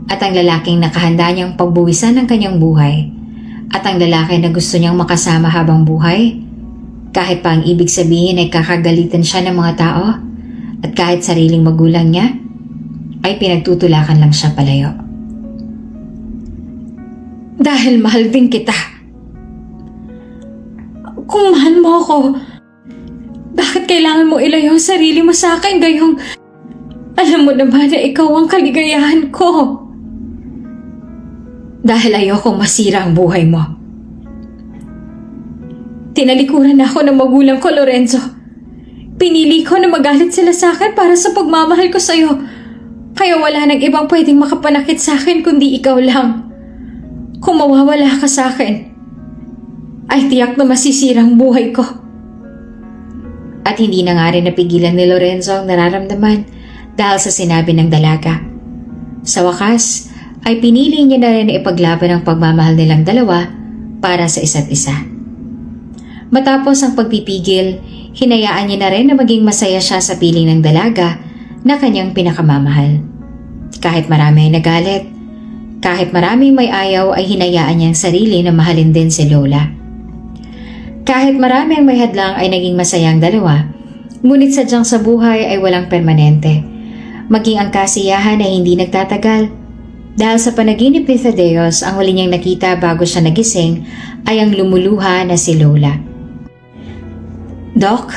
at ang lalaking nakahanda niyang pagbuwisan ng kanyang buhay at ang lalaki na gusto niyang makasama habang buhay, kahit pa ang ibig sabihin ay kakagalitan siya ng mga tao at kahit sariling magulang niya, ay pinagtutulakan lang siya palayo. Dahil mahal din kita. Kung mahal mo ako, bakit kailangan mo ilayo ang sarili mo sa akin gayong alam mo naman na ikaw ang kaligayahan ko? Dahil ayokong masira ang buhay mo. Tinalikuran ako ng magulang ko, Lorenzo. Pinili ko na magalit sila sa akin para sa pagmamahal ko sa'yo. Kaya wala nang ibang pwedeng makapanakit sa akin kundi ikaw lang. Kung mawawala ka sa akin, ay tiyak na masisira ang buhay ko. At hindi na nga rin napigilan ni Lorenzo ang nararamdaman dahil sa sinabi ng dalaga. Sa wakas, ay pinili niya na rin ipaglaban ang pagmamahal nilang dalawa para sa isa't isa. Matapos ang pagpipigil, hinayaan niya na rin na maging masaya siya sa piling ng dalaga na kanyang pinakamamahal. Kahit marami ay nagalit, kahit maraming may ayaw ay hinayaan niya ang sarili na mahalin din si Lola. Kahit marami ang may hadlang ay naging masaya ang dalawa, ngunit sadyang sa buhay ay walang permanente. Maging ang kasiyahan ay hindi nagtatagal. Dahil sa panaginip ni Thaddeus, ang huli niyang nakita bago siya nagising ay ang lumuluha na si Lola. Doc,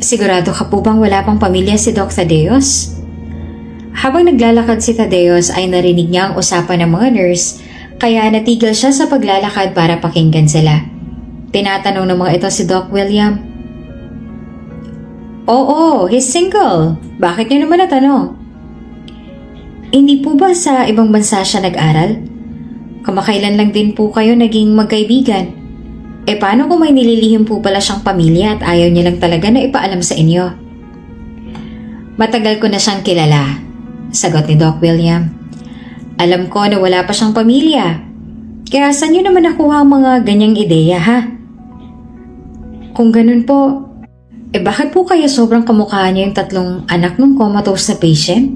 sigurado ka po bang wala pang pamilya si Doc Thaddeus? Habang naglalakad si Thaddeus ay narinig niya ang usapan ng mga nurse, kaya natigil siya sa paglalakad para pakinggan sila. Tinatanong ng mga ito si Doc William. Oo, he's single. Bakit niyo naman natanong? Hindi po ba sa ibang bansa siya nag-aral? Kamakailan lang din po kayo naging magkaibigan. E paano kung may nililihim po pala siyang pamilya at ayaw niya lang talaga na ipaalam sa inyo? Matagal ko na siyang kilala, sagot ni Doc William. Alam ko na wala pa siyang pamilya. Kaya saan niyo naman nakuha ang mga ganyang ideya, ha? Kung ganun po, bakit po kaya sobrang kamukha niya yung tatlong anak ng comatose na patient?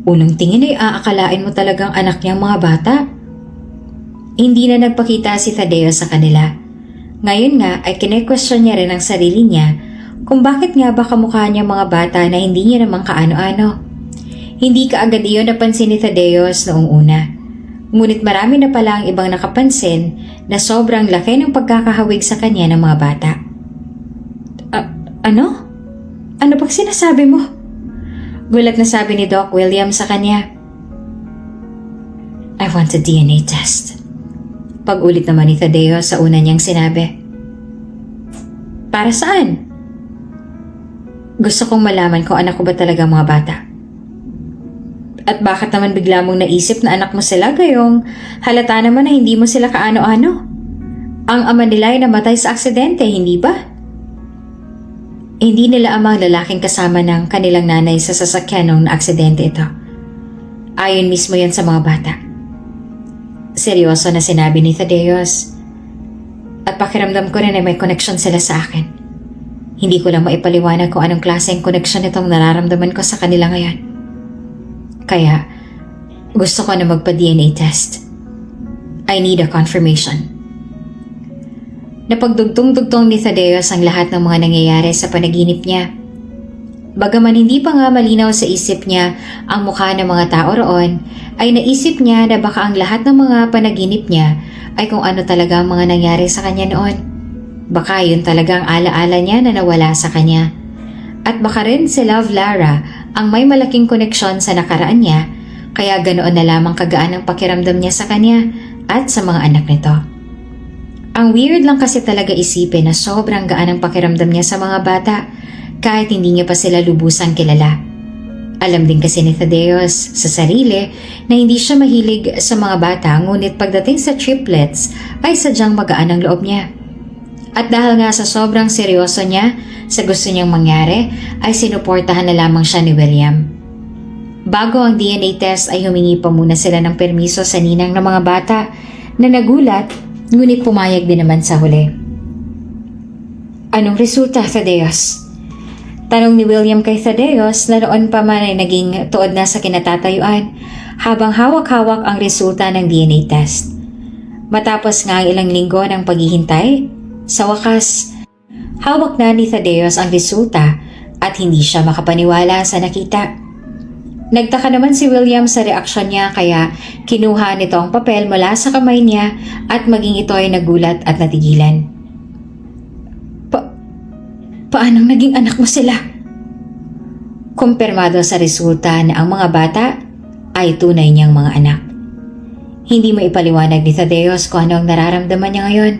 Unang tingin ay aakalain mo talagang anak niyang mga bata. Hindi na nagpakita si Thaddeus sa kanila. Ngayon nga ay kine-question niya rin ang sarili niya kung bakit nga ba kamukha niya mga bata na hindi niya naman kaano-ano. Hindi kaagad iyon napansin ni Thaddeus noong una. Ngunit marami na pala ang ibang nakapansin na sobrang laki ng pagkakahawig sa kanya ng mga bata. Ano? Ano bang sinasabi mo? Gulat na sabi ni Doc William sa kanya. I want a DNA test. Pag-ulit naman ni Tadeo sa una niyang sinabi. Para saan? Gusto kong malaman kung anak ko ba talaga ang mga bata. At bakit naman bigla mong naisip na anak mo sila gayong halata naman na hindi mo sila kaano-ano? Ang ama nila ay namatay sa aksidente, hindi ba? Hindi nila ama ang lalaking kasama ng kanilang nanay sa sasakyan nung na-aksidente ito. Ayon mismo yan sa mga bata. Seryoso na sinabi ni Thaddeus. At pakiramdam ko rin ay may connection sila sa akin. Hindi ko lang maipaliwanag kung anong klaseng connection itong nararamdaman ko sa kanila ngayon. Kaya, gusto ko na magpa-DNA test. I need a confirmation. Napagdugtong-dugtong ni Thaddeus ang lahat ng mga nangyayari sa panaginip niya. Bagaman hindi pa nga malinaw sa isip niya ang mukha ng mga tao roon, ay naisip niya na baka ang lahat ng mga panaginip niya ay kung ano talaga ang mga nangyari sa kanya noon. Baka yun talagang alaala niya na nawala sa kanya. At baka rin si Love Lara ang may malaking koneksyon sa nakaraan niya, kaya ganoon na lamang kagaan ang pakiramdam niya sa kanya at sa mga anak nito. Ang weird lang kasi talaga isipin na sobrang gaan ang pakiramdam niya sa mga bata kahit hindi niya pa sila lubusang kilala. Alam din kasi ni Thaddeus sa sarili na hindi siya mahilig sa mga bata, ngunit pagdating sa triplets ay sadyang magaan ang loob niya. At dahil nga sa sobrang seryoso niya sa gusto niyang mangyari, ay sinuportahan na lamang siya ni William. Bago ang DNA test ay humingi pa muna sila ng permiso sa ninang ng mga bata na nagulat, ngunit pumayag din naman sa huli. Anong resulta, Thaddeus? Tanong ni William kay Thaddeus na noon pa man ay naging tuod na sa kinatatayuan habang hawak-hawak ang resulta ng DNA test. Matapos nga ang ilang linggo ng paghihintay, sa wakas, hawak na ni Thaddeus ang resulta at hindi siya makapaniwala sa nakita. Nagtaka naman si William sa reaksyon niya kaya kinuha nito ang papel mula sa kamay niya at maging ito ay nagulat at natigilan. Paanong naging anak mo sila? Kumpirmado sa resulta na ang mga bata ay tunay niyang mga anak. Hindi mo ipaliwanag ni Thaddeus kung ano ang nararamdaman niya ngayon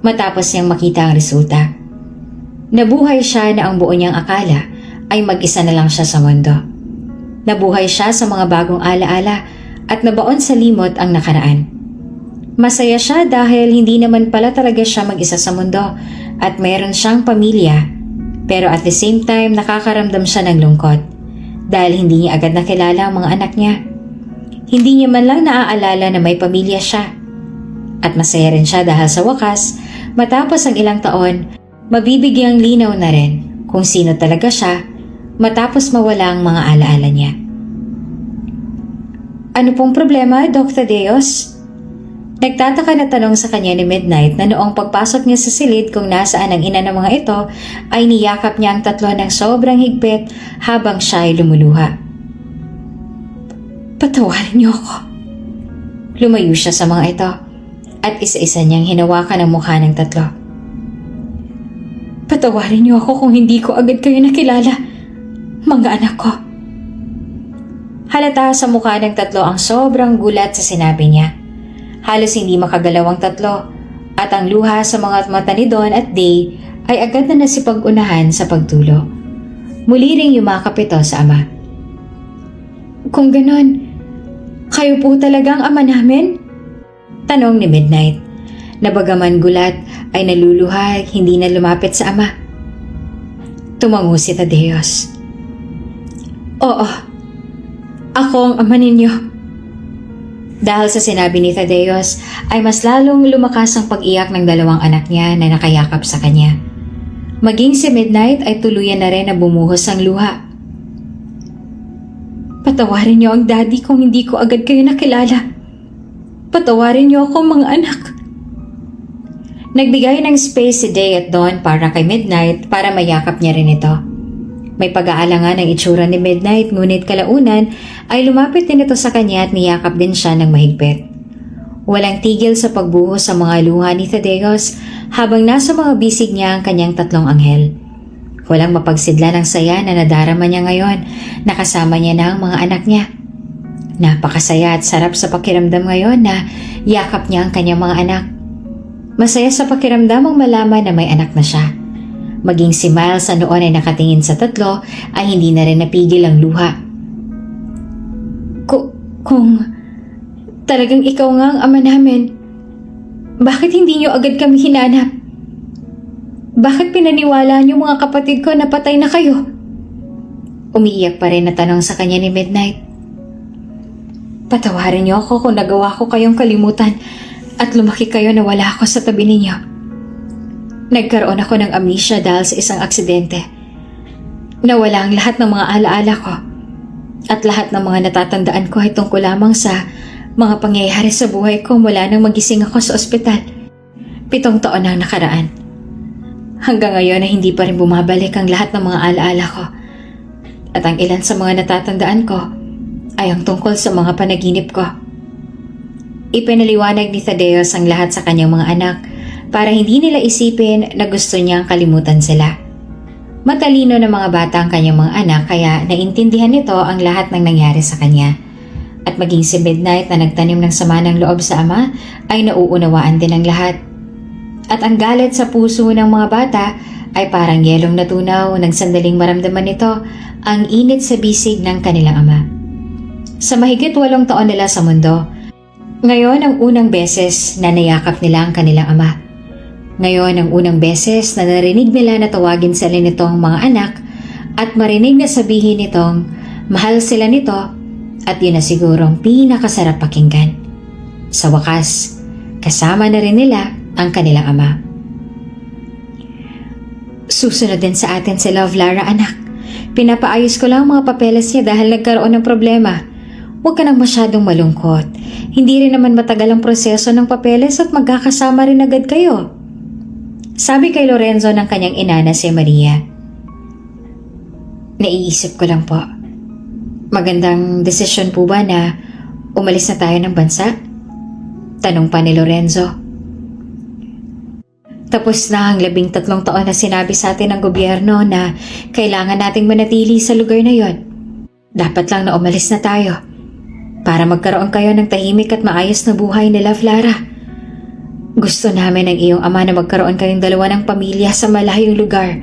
matapos niyang makita ang resulta. Nabuhay siya na ang buo niyang akala ay mag-isa na lang siya sa mundo. Nabuhay siya sa mga bagong alaala at nabaon sa limot ang nakaraan. Masaya siya dahil hindi naman pala talaga siya mag-isa sa mundo at mayroon siyang pamilya, pero at the same time nakakaramdam siya ng lungkot dahil hindi niya agad nakilala ang mga anak niya. Hindi niya man lang naaalala na may pamilya siya. At masaya rin siya dahil sa wakas, matapos ang ilang taon, mabibigyang linaw na rin kung sino talaga siya matapos mawala ang mga alaala niya. Ano pong problema, Dr. Deos? Nagtataka na tanong sa kanya ni Midnight na noong pagpasok niya sa silid kung nasaan ang ina ng mga ito ay niyakap niya ang tatlo ng sobrang higpit habang siya ay lumuluha. Patawarin niyo ako. Lumayo siya sa mga ito at isa-isa niyang hinawakan ang mukha ng tatlo. Patawarin niyo ako kung hindi ko agad kayo nakilala, mga anak ko. Halata sa mukha ng tatlo ang sobrang gulat sa sinabi niya. Halos hindi makagalaw ang tatlo at ang luha sa mga mata ni Don at Day ay agad na nasipag-unahan sa pagtulo. Muli ring yumakap ito sa ama. Kung ganon, kayo po talagang ama namin? Tanong ni Midnight. Nabagaman gulat ay naluluha, hindi na lumapit sa ama. Tumango si Thaddeus. Oo, ako ang ama ninyo. Dahil sa sinabi ni Thaddeus ay mas lalong lumakas ang pag-iyak ng dalawang anak niya na nakayakap sa kanya. Maging si Midnight ay tuluyan na rin na bumuhos ang luha. Patawarin niyo ang daddy kung hindi ko agad kayo nakilala. Patawarin niyo ako, mga anak. Nagbigay ng space si Day at Dawn para kay Midnight para mayakap niya rin ito. May pag-aalangan ang itsura ni Midnight ngunit kalaunan ay lumapit din ito sa kanya at niyakap din siya ng mahigpit. Walang tigil sa pagbuhos sa mga luha ni Thaddeus habang nasa mga bisig niya ang kanyang tatlong anghel. Walang mapagsidla ng saya na nadarama niya ngayon na kasama niya na ang mga anak niya. Napakasaya at sarap sa pakiramdam ngayon na yakap niya ang kanyang mga anak. Masaya sa pakiramdam ang malaman na may anak na siya. Maging si Miles sa noon ay nakatingin sa tatlo ay hindi na rin napigil ang luha. Kung talagang ikaw nga ang ama namin, bakit hindi niyo agad kami hinanap? Bakit pinaniwala niyo mga kapatid ko na patay na kayo? Umiiyak pa rin na tanong sa kanya ni Midnight. Patawarin niyo ako kung nagawa ko kayong kalimutan at lumaki kayo na wala ako sa tabi ninyo. Nagkaroon ako ng amnesia dahil sa isang aksidente. Nawala ang lahat ng mga alaala ko at lahat ng mga natatandaan ko ay tungkol lamang sa mga pangyayari sa buhay ko mula nang magising ako sa ospital. 7 taon ang nakaraan. Hanggang ngayon ay hindi pa rin bumabalik ang lahat ng mga alaala ko. At ang ilan sa mga natatandaan ko ay ang tungkol sa mga panaginip ko. Ipinaliwanag ni Thaddeus ang lahat sa kanyang mga anak para hindi nila isipin na gusto niyang kalimutan sila. Matalino na mga bata ang kanyang mga anak kaya naintindihan nito ang lahat ng nangyari sa kanya. At maging si Midnight na nagtanim ng sama ng loob sa ama ay nauunawaan din ang lahat. At ang galit sa puso ng mga bata ay parang yelong natunaw nang sandaling maramdaman nito ang init sa bisig ng kanilang ama. Sa mahigit 8 taon nila sa mundo, ngayon ang unang beses na nayakap nila ang kanilang ama. Ngayon ang unang beses na narinig nila na tawagin sila nitong mga anak at marinig na sabihin nitong mahal sila nito at yun na siguro ang pinakasarap pakinggan. Sa wakas, kasama na rin nila ang kanilang ama. Susunod din sa atin si Love Lara, anak. Pinapaayos ko lang mga papeles niya dahil nagkaroon ng problema. Huwag ka nang masyadong malungkot. Hindi rin naman matagal ang proseso ng papeles at magkakasama rin agad kayo. Sabi kay Lorenzo ng kanyang ina na si Maria. Naiisip ko lang po. Magandang desisyon po ba na umalis na tayo ng bansa? Tanong pa ni Lorenzo. Tapos na ang 13 taon na sinabi sa atin ng gobyerno na kailangan nating manatili sa lugar na yon. Dapat lang na umalis na tayo para magkaroon kayo ng tahimik at maayos na buhay ni Love Lara. Gusto namin ng iyong ama na magkaroon kayong dalawa ng pamilya sa malayong lugar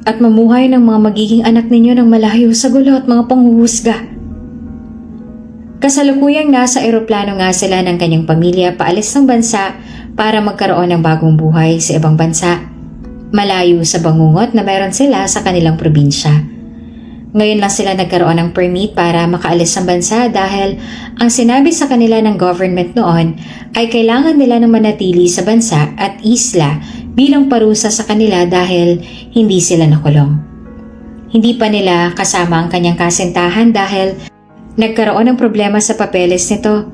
at mamuhay ng mga magiging anak ninyo ng malayo sa gulo at mga panghuhusga. Kasalukuyang nasa eroplano nga sila ng kanyang pamilya paalis ng bansa para magkaroon ng bagong buhay sa ibang bansa, malayo sa bangungot na meron sila sa kanilang probinsya. Ngayon lang sila nagkaroon ng permit para makaalis ng bansa dahil ang sinabi sa kanila ng government noon ay kailangan nila na manatili sa bansa at isla bilang parusa sa kanila dahil hindi sila nakulong. Hindi pa nila kasama ang kanyang kasintahan dahil nagkaroon ng problema sa papeles nito.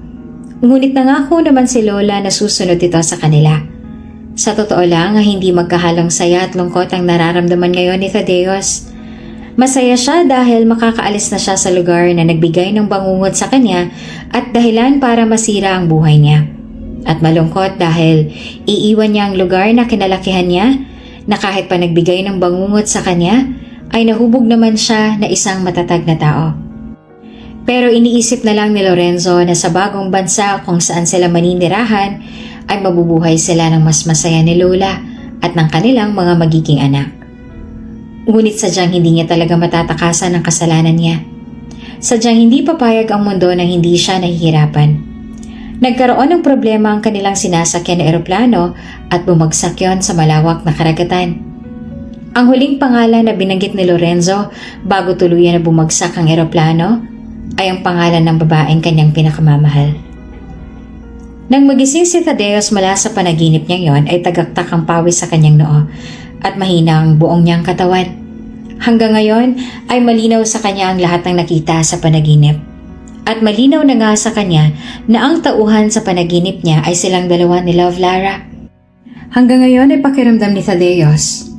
Ngunit nangako naman si Lola na susunod ito sa kanila. Sa totoo lang, hindi magkahalong saya at lungkot ang nararamdaman ngayon ni Thaddeus. Masaya siya dahil makakaalis na siya sa lugar na nagbigay ng bangungot sa kanya at dahilan para masira ang buhay niya. At malungkot dahil iiwan niya ang lugar na kinalakihan niya na kahit pa nagbigay ng bangungot sa kanya ay nahubog naman siya na isang matatag na tao. Pero iniisip na lang ni Lorenzo na sa bagong bansa kung saan sila maninirahan ay mabubuhay sila ng mas masaya ni Lola at ng kanilang mga magiging anak. Ngunit sadyang hindi niya talaga matatakasan ang kasalanan niya. Sadyang hindi papayag ang mundo na hindi siya nahihirapan. Nagkaroon ng problema ang kanilang sinasakyan na eroplano at bumagsak yon sa malawak na karagatan. Ang huling pangalan na binanggit ni Lorenzo bago tuluyan na bumagsak ang eroplano ay ang pangalan ng babaeng kanyang pinakamamahal. Nang magising si Thaddeus mula sa panaginip niya yon ay tagaktak ang pawis sa kanyang noo at mahina ang buong niyang katawan. Hanggang ngayon ay malinaw sa kanya ang lahat ng nakita sa panaginip. At malinaw na nga sa kanya na ang tauhan sa panaginip niya ay silang dalawa ni Love Lara. Hanggang ngayon ay pakiramdam ni Thaddeus.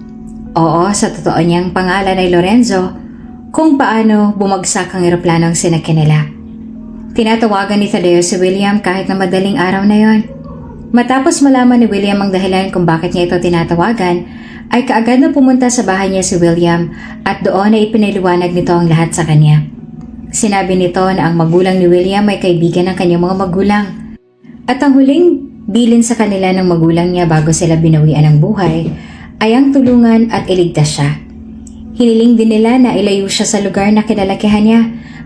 Oo, sa totoo niyang pangalan ay Lorenzo kung paano bumagsak ang eroplanong sinakyan nila. Tinatawagan ni Thaddeus si William kahit na madaling araw na yon. Matapos malaman ni William ang dahilan kung bakit niya ito tinatawagan, ay kaagad na pumunta sa bahay niya si William at doon ay ipinaliwanag nito ang lahat sa kanya. Sinabi nito na ang magulang ni William ay kaibigan ng kanyang mga magulang. At ang huling bilin sa kanila ng magulang niya bago sila binawian ng buhay ay ang tulungan at iligtas siya. Hiniling din nila na ilayo siya sa lugar na kinalakihan niya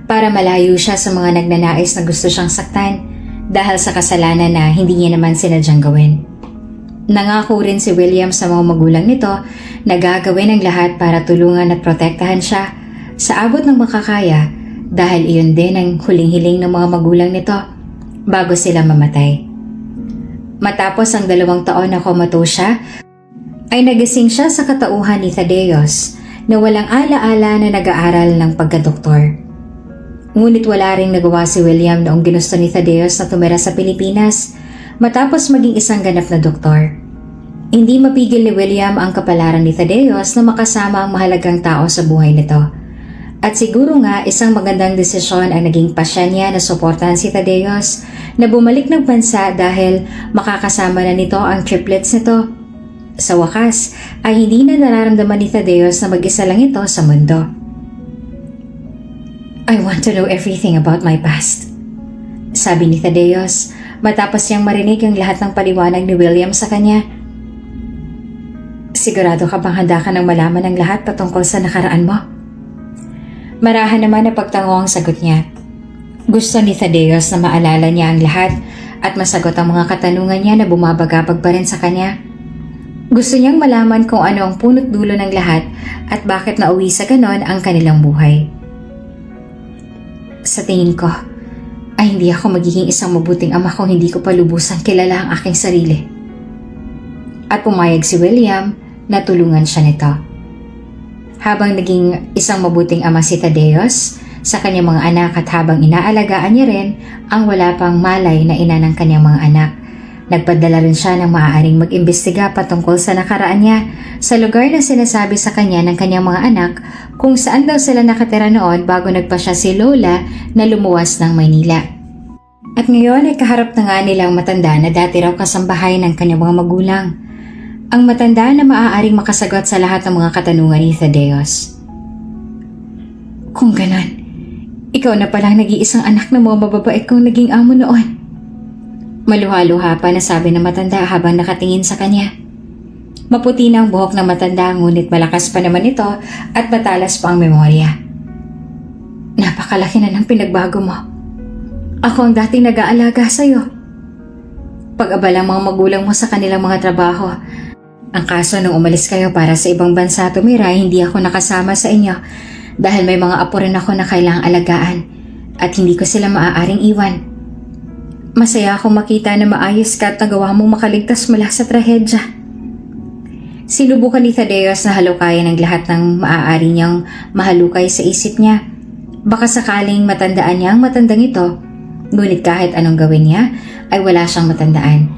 para malayo siya sa mga nagnanais na gusto siyang saktan dahil sa kasalanan na hindi niya naman sinadyang gawin. Nangako rin si William sa mga magulang nito na gagawin ang lahat para tulungan at protektahan siya sa abot ng makakaya dahil iyon din ang huling hiling ng mga magulang nito bago sila mamatay. Matapos ang 2 taon na comatose siya, ay nagising siya sa katauhan ni Thaddeus na walang ala-ala na nag-aaral ng pagkadoktor. Ngunit wala ring nagawa si William noong ginusto ni Thaddeus na tumira sa Pilipinas matapos maging isang ganap na doktor. Hindi mapigil ni William ang kapalaran ni Thaddeus na makasama ang mahalagang tao sa buhay nito. At siguro nga isang magandang desisyon ang naging pasya niya na suportahan si Thaddeus na bumalik ng bansa dahil makakasama na nito ang triplets nito. Sa wakas ay hindi na nararamdaman ni Thaddeus na mag-isa lang ito sa mundo. I want to know everything about my past, sabi ni Thaddeus matapos niyang marinig ang lahat ng paliwanag ni William sa kanya. Sigurado ka bang handa ka nang malaman ang lahat patungkol sa nakaraan mo? Marahan naman na pagtango ang sagot niya. Gusto ni Thaddeus na maalala niya ang lahat at masagot ang mga katanungan niya na bumabagabag pa rin sa kanya. Gusto niyang malaman kung ano ang punot dulo ng lahat at bakit nauwi sa ganon ang kanilang buhay. Sa tingin ko, ay hindi ako magiging isang mabuting ama kung hindi ko pa lubusang kilala ang aking sarili. At pumayag si William na tulungan siya nito. Habang naging isang mabuting ama si Thaddeus sa kanyang mga anak at habang inaalagaan niya rin ang wala pang malay na ina ng kanyang mga anak, nagpadala rin siya ng maaaring mag-imbestiga patungkol sa nakaraan niya sa lugar na sinasabi sa kanya ng kanyang mga anak kung saan daw sila nakatira noon bago nagpasya si Lola na lumuwas ng Maynila. At ngayon ay kaharap na nga nilang matanda na dati raw kasambahay ng kanyang mga magulang. Ang matanda na maaaring makasagot sa lahat ng mga katanungan ni Thaddeus. Kung ganon, ikaw na palang nag-iisang anak ng mga mababait kong naging amo noon. Maluha-luha pa na sabi ng matanda habang nakatingin sa kanya. Maputi na ang buhok ng matanda ngunit malakas pa naman ito at matalas pa ang memorya. Napakalaki na ng pinagbago mo. Ako ang dating nag-aalaga sa'yo. Pag-abala mga magulang mo sa kanilang mga trabaho. Ang kaso nung umalis kayo para sa ibang bansa tumira, hindi ako nakasama sa inyo dahil may mga apo rin ako na kailangang alagaan at hindi ko sila maaaring iwan. Masaya akong makita na maayos ka at nagawa mong makaligtas mula sa trahedya. Sinubukan ni Thaddeus na halukayan ang lahat ng maaari niyang mahalukay sa isip niya. Baka sakaling matandaan niya ang matandang ito, ngunit kahit anong gawin niya ay wala siyang matandaan.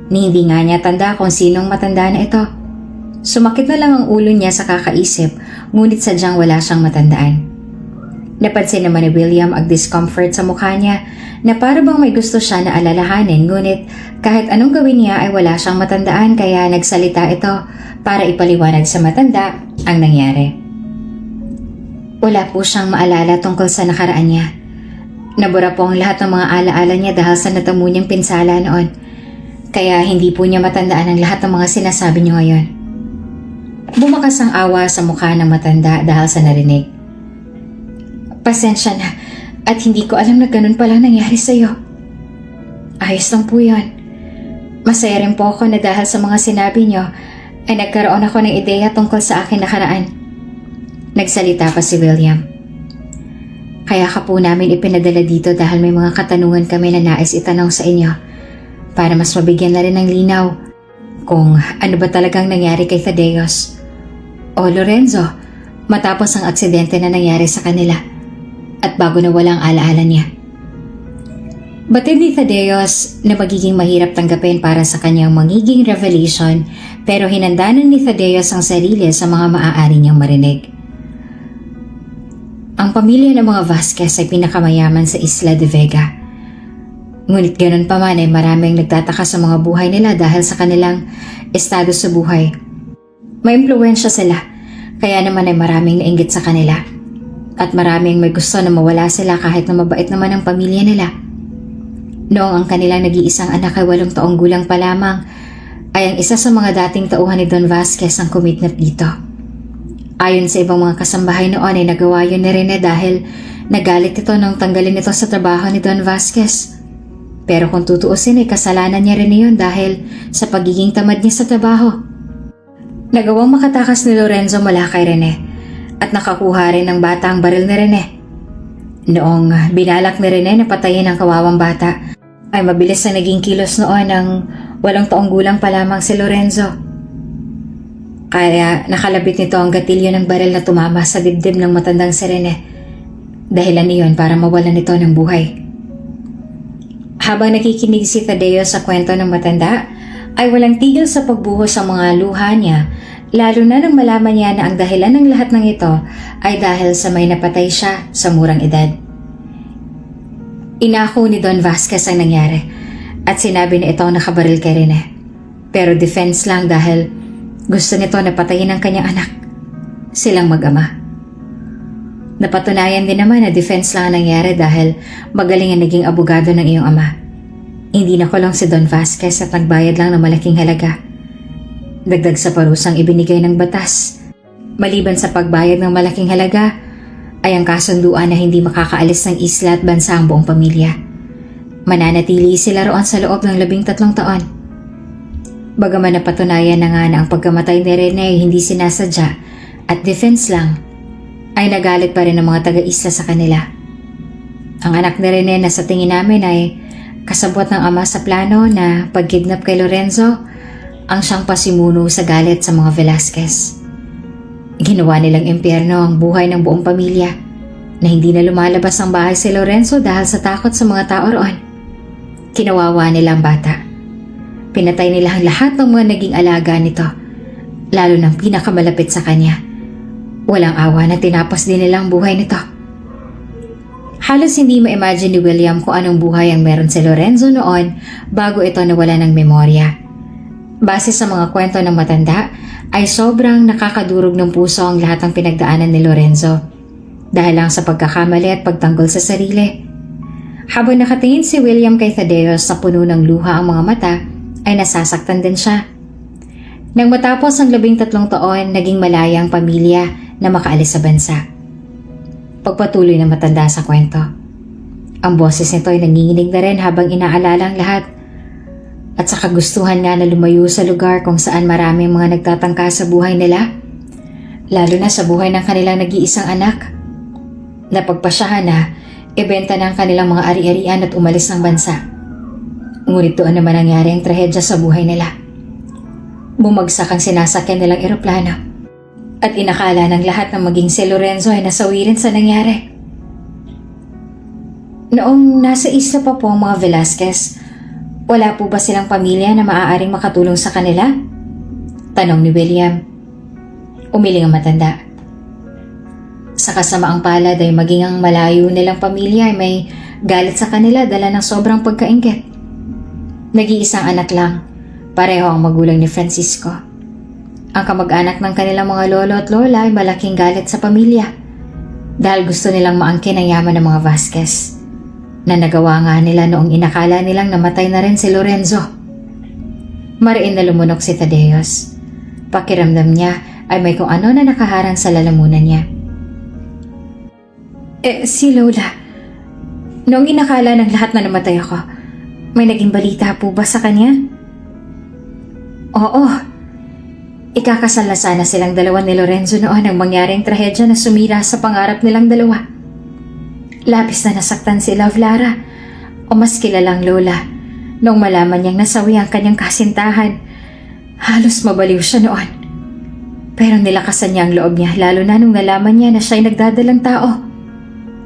Ni hindi nga niya tanda kung sinong matanda na ito. Sumakit na lang ang ulo niya sa kakaisip, ngunit sadyang wala siyang matandaan. Napansin naman ni William ang discomfort sa mukha niya na para bang may gusto siya na alalahanin, ngunit kahit anong gawin niya ay wala siyang matandaan kaya nagsalita ito para ipaliwanag sa matanda ang nangyari. Wala po siyang maalala tungkol sa nakaraan niya. Nabura po ang lahat ng mga alaala niya dahil sa natamo niyang pinsala noon, kaya hindi po niya matandaan ang lahat ng mga sinasabi niyo ngayon. Bumakas ang awa sa mukha ng matanda dahil sa narinig. Pasensya na at hindi ko alam na ganun pala nangyari sa'yo. Ayos lang po yun. Masaya rin po ako na dahil sa mga sinabi niyo ay nagkaroon ako ng ideya tungkol sa akin nakaraan. Nagsalita pa si William. Kaya ka po namin ipinadala dito dahil may mga katanungan kami na nais itanong sa inyo para mas mabigyan na rin ng linaw kung ano ba talagang nangyari kay Thaddeus o Lorenzo matapos ang aksidente na nangyari sa kanila at bago na walang alaala niya. Batid ni Thaddeus na magiging mahirap tanggapin para sa kanyang magiging revelation pero hinandanan ni Thaddeus ang sarili sa mga maaari niyang marinig. Ang pamilya ng mga Vasquez ay pinakamayaman sa Isla de Vega. Ngunit ganun pa man ay maraming nagtataka sa mga buhay nila dahil sa kanilang estado sa buhay. May impluwensya sila, kaya naman ay maraming nainggit sa kanila. At maraming may gusto na mawala sila kahit na mabait naman ang pamilya nila. Noong ang kanilang nag-iisang anak ay 8 taong gulang pa lamang, ay ang isa sa mga dating tauhan ni Don Vasquez ang kumidnap dito. Ayon sa ibang mga kasambahay noon ay nagawa yun ni Rene dahil nagalit ito nang tanggalin ito sa trabaho ni Don Vasquez. Pero kung tutuusin ay kasalanan niya rin yun dahil sa pagiging tamad niya sa trabaho. Nagawang makatakas ni Lorenzo mula kay Rene at nakakuha rin ng bata ang baril ni Rene. Noong binalak ni Rene na patayin ang kawawang bata, ay mabilis na naging kilos noon ng 8 taong gulang pa lamang si Lorenzo. Kaya nakalabit nito ang gatilyo ng baril na tumama sa dibdib ng matandang si Rene. Dahilan iyon para mawalan nito ng buhay. Habang nakikinig si Tadeo sa kwento ng matanda, ay walang tigil sa pagbuhos sa mga luha niya, lalo na nang malaman niya na ang dahilan ng lahat ng ito ay dahil sa may napatay siya sa murang edad. Inako ni Don Vasquez ang nangyari at sinabi na ito nakabaril kay Rene. Pero defense lang dahil gusto nito na patayin ang kanyang anak. Silang mag-ama. Napatunayan din naman na defense lang ang nangyari dahil magaling ang naging abogado ng iyong ama. Hindi nakulong si Don Vasquez at nagbayad lang ng malaking halaga. Dagdag sa parusang ibinigay ng batas. Maliban sa pagbayad ng malaking halaga, ay ang kasunduan na hindi makakaalis ng isla at bansa ang buong pamilya. Mananatili sila roon sa loob ng 13 taon. Bagaman napatunayan na nga na ang pagkamatay ni Rene ay hindi sinasadya at defense lang, ay nagalit pa rin ang mga taga-isla sa kanila. Ang anak ni Rene na sa tingin namin ay kasabot ng ama sa plano na pagkidnap kay Lorenzo ang siyang pasimuno sa galit sa mga Velasquez. Ginawa nilang impyerno ang buhay ng buong pamilya na hindi na lumalabas ang bahay si Lorenzo dahil sa takot sa mga tao roon. Kinawawa nila ang bata. Pinatay nila ang lahat ng mga naging alaga nito, lalo ng pinakamalapit sa kanya. Walang awa na tinapos din nila ang buhay nito. Halos hindi ma-imagine ni William kung anong buhay ang meron si Lorenzo noon bago ito nawala ng memorya. Base sa mga kwento ng matanda, ay sobrang nakakadurog ng puso ang lahat ng pinagdaanan ni Lorenzo dahil lang sa pagkakamali at pagtanggol sa sarili. Habang nakatingin si William kay Thaddeus sa puno ng luha ang mga mata, ay nasasaktan din siya. Nang matapos ang 13 taon, naging malaya ang pamilya na makaalis sa bansa. Pagpatuloy na matanda sa kwento. Ang boses nito ay nanginginig na rin habang inaalala ang lahat. At sa kagustuhan nga na lumayo sa lugar kung saan maraming mga nagtatangka sa buhay nila, lalo na sa buhay ng kanilang nag-iisang anak. Napagpasyahan na ibenta ng kanilang mga ari-arian at umalis ng bansa. Ngunit doon naman nangyari ang trahedya sa buhay nila. Bumagsak ang sinasakyan nilang eroplano at inakala ng lahat na maging si Lorenzo ay nasawi rin sa nangyari. Noong nasa isla pa po ang mga Velasquez, wala po ba silang pamilya na maaaring makatulong sa kanila? Tanong ni William. Umiling ang matanda. Sa kasamaang palad ay maging ang malayo nilang pamilya ay may galit sa kanila dala ng sobrang pagkainggit. Nag-iisang anak lang, pareho ang magulang ni Francisco. Ang kamag-anak ng kanilang mga lolo at lola ay malaking galit sa pamilya dahil gusto nilang maangkin ang yaman ng mga Vasquez na nagawa nga nila noong inakala nilang namatay na rin si Lorenzo. Mariin na lumunok si Thaddeus. Pakiramdam niya ay may kung ano na nakaharang sa lalamunan niya. Si Lola, noong inakala ng lahat na namatay ako, may naging balita po ba sa kanya? Oo. Ikakasal na sana silang dalawa ni Lorenzo noon ang mangyaring trahedya na sumira sa pangarap nilang dalawa. Labis na nasaktan si Love Lara, o mas kilalang Lola, nung malaman niyang nasawi ang kanyang kasintahan. Halos mabaliw siya noon. Pero nilakasan niya ang loob niya lalo na nung nalaman niya na siya'y nagdadalang tao.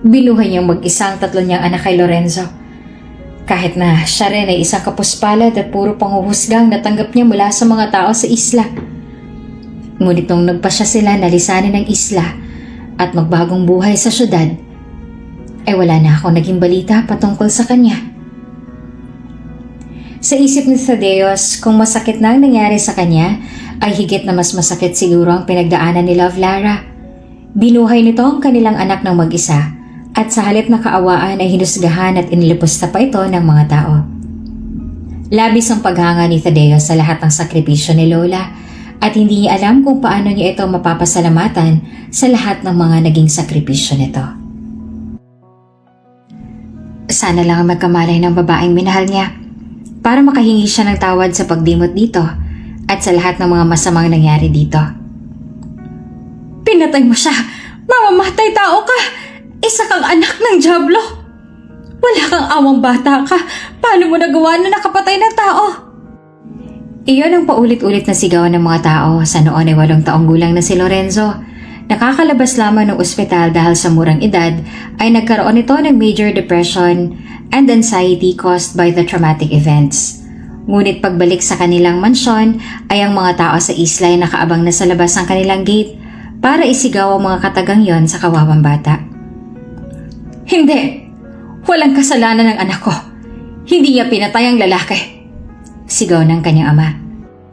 Binuhay niyang mag-isa ang 3 niyang anak kay Lorenzo. Kahit na siya rin ay isang kapuspalad at puro panghuhusgang natanggap niya mula sa mga tao sa isla. Ngunit nung nagpasya sila na lisanin ng isla, at magbagong buhay sa syudad, ay wala na akong naging balita patungkol sa kanya. Sa isip ni Thaddeus, kung masakit na ang nangyari sa kanya, ay higit na mas masakit siguro ang pinagdaanan ni Love Lara. Binuhay nito ang kanilang anak ng mag-isa at sa halip na kaawaan ay hinusgahan at inilipusta pa ito ng mga tao. Labis ang paghanga ni Thaddeus sa lahat ng sakripisyo ni Lola at hindi niya alam kung paano niya ito mapapasalamatan sa lahat ng mga naging sakripisyo nito. Sana lang ang magkamalay ng babaeng minahal niya para makahingi siya ng tawad sa pagdimot dito at sa lahat ng mga masamang nangyari dito. Pinatay mo siya! Mamamatay tao ka! Isa kang anak ng dyablo! Wala kang awang bata ka! Paano mo nagawa na nakapatay ng tao? Iyon ang paulit-ulit na sigaw ng mga tao sa noon ay 8 taong gulang na si Lorenzo. Nakakalabas lamang ng ospital dahil sa murang edad ay nagkaroon ito ng major depression and anxiety caused by the traumatic events. Ngunit pagbalik sa kanilang mansyon ay ang mga tao sa isla ay nakaabang na sa labas ng kanilang gate para isigaw ang mga katagang yon sa kawawang bata. Hindi! Walang kasalanan ng anak ko. Hindi niya pinatay ang lalaki. Sigaw ng kanyang ama.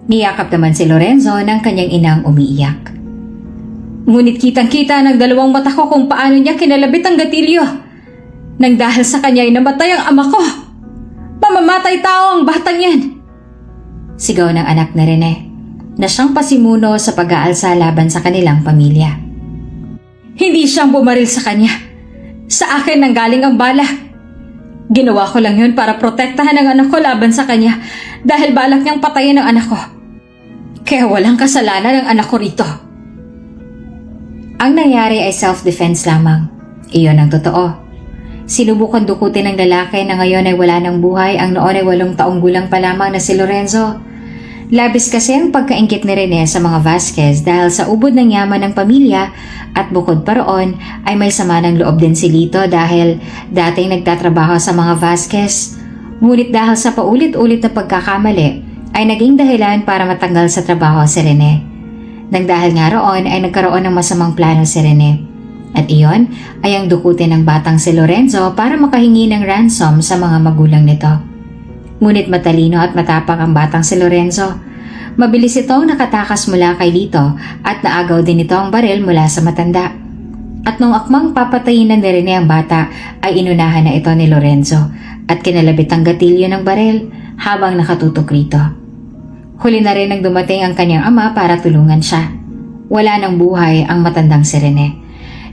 Niyakap naman si Lorenzo ng kanyang inang umiiyak. Ngunit kitang-kita ng 2 mata ko kung paano niya kinalabit ang gatilyo. Nang dahil sa kanya ay namatay ang ama ko. Mamamatay tao ang batang yan. Sigaw ng anak na Rene na siyang pasimuno sa pag-aalsa laban sa kanilang pamilya. Hindi siyang bumaril sa kanya. Sa akin nanggaling ang bala. Ginawa ko lang yun para protektahan ang anak ko laban sa kanya dahil balak niyang patayin ang anak ko. Kaya walang kasalanan ang anak ko rito. Ang nangyari ay self-defense lamang. Iyon ang totoo. Sinubukan dukutin ng lalaki na ngayon ay wala ng buhay ang noon ay 8 taong gulang pa lamang na si Lorenzo. Labis kasi ang pagkaingit ni Rene sa mga Vasquez dahil sa ubod ng yaman ng pamilya at bukod pa roon ay may sama ng loob din si Lito dahil dating nagtatrabaho sa mga Vasquez. Ngunit dahil sa paulit-ulit na pagkakamali ay naging dahilan para matanggal sa trabaho si Rene. Nang dahil nga roon ay nagkaroon ng masamang plano si Rene. At iyon ay ang dukutin ng batang si Lorenzo para makahingi ng ransom sa mga magulang nito. Ngunit matalino at matapang ang batang si Lorenzo. Mabilis itong nakatakas mula kay Lito at naagaw din ito ang baril mula sa matanda. At nung akmang papatayin na ni Rene ang bata ay inunahan na ito ni Lorenzo at kinalabit ang gatilyo ng baril habang nakatutok rito. Huli na rin nang dumating ang kanyang ama para tulungan siya. Wala ng buhay ang matandang si Rene.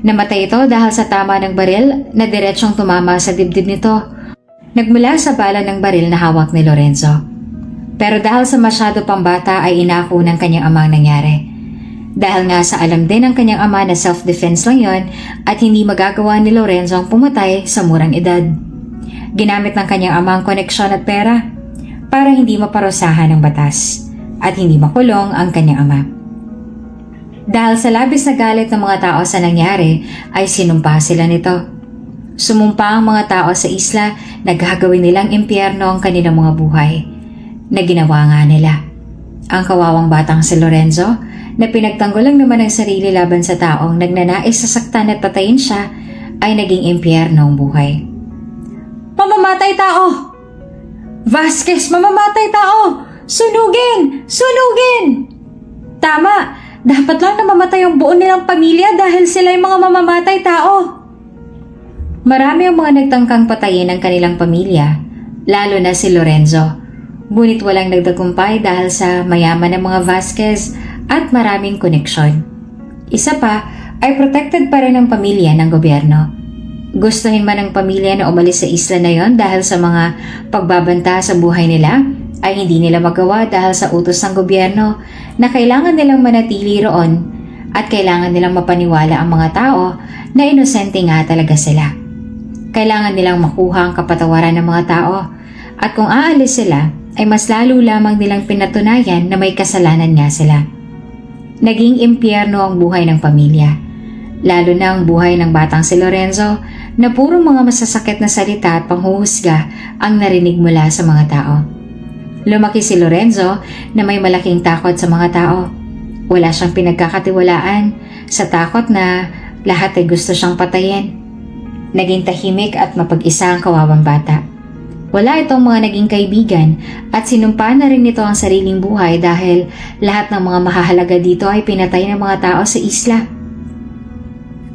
Namatay ito dahil sa tama ng baril na diretsyong tumama sa dibdib nito. Nagmula sa bala ng baril na hawak ni Lorenzo. Pero dahil sa masyado pang bata ay inako ng kanyang amang nangyari. Dahil nga sa alam din ng kanyang ama na self-defense lang yon at hindi magagawa ni Lorenzo ang pumatay sa murang edad. Ginamit ng kanyang ama ang koneksyon at pera para hindi maparusahan ng batas at hindi makulong ang kanyang ama. Dahil sa labis na galit ng mga tao sa nangyari ay sinumpa sila nito. Sumumpa ang mga tao sa isla na gagawin nilang impyerno ang kanilang mga buhay na ginawa nga nila. Ang kawawang batang si Lorenzo na pinagtanggol lang naman ang sarili laban sa taong nagnanais sasaktan at patayin siya ay naging impyerno ang buhay. Mamamatay tao! Vasquez, mamamatay tao! Sunugin! Sunugin! Tama! Dapat lang na mamatay ang buo nilang pamilya dahil sila yung mga mamamatay tao. Marami ang mga nagtangkang patayin ng kanilang pamilya, lalo na si Lorenzo. Ngunit walang nagtagumpay dahil sa mayaman ng mga Vasquez at maraming koneksyon. Isa pa ay protected pa rin ang pamilya ng gobyerno. Gustuhin man ng pamilya na umalis sa isla na yon dahil sa mga pagbabanta sa buhay nila, ay hindi nila magawa dahil sa utos ng gobyerno na kailangan nilang manatili roon at kailangan nilang mapaniwala ang mga tao na inosente nga talaga sila. Kailangan nilang makuha ang kapatawaran ng mga tao at kung aalis sila ay mas lalo lamang nilang pinatunayan na may kasalanan nga sila. Naging impyerno ang buhay ng pamilya, lalo na ang buhay ng batang si Lorenzo na puro mga masasakit na salita at panghuhusga ang narinig mula sa mga tao. Lumaki si Lorenzo na may malaking takot sa mga tao. Wala siyang pinagkakatiwalaan sa takot na Lahat ay gusto siyang patayin. Naging tahimik at mapag-isa ang kawawang bata. Wala itong mga naging kaibigan at sinumpa na rin nito ang sariling buhay dahil lahat ng mga mahahalaga dito ay pinatay ng mga tao sa isla.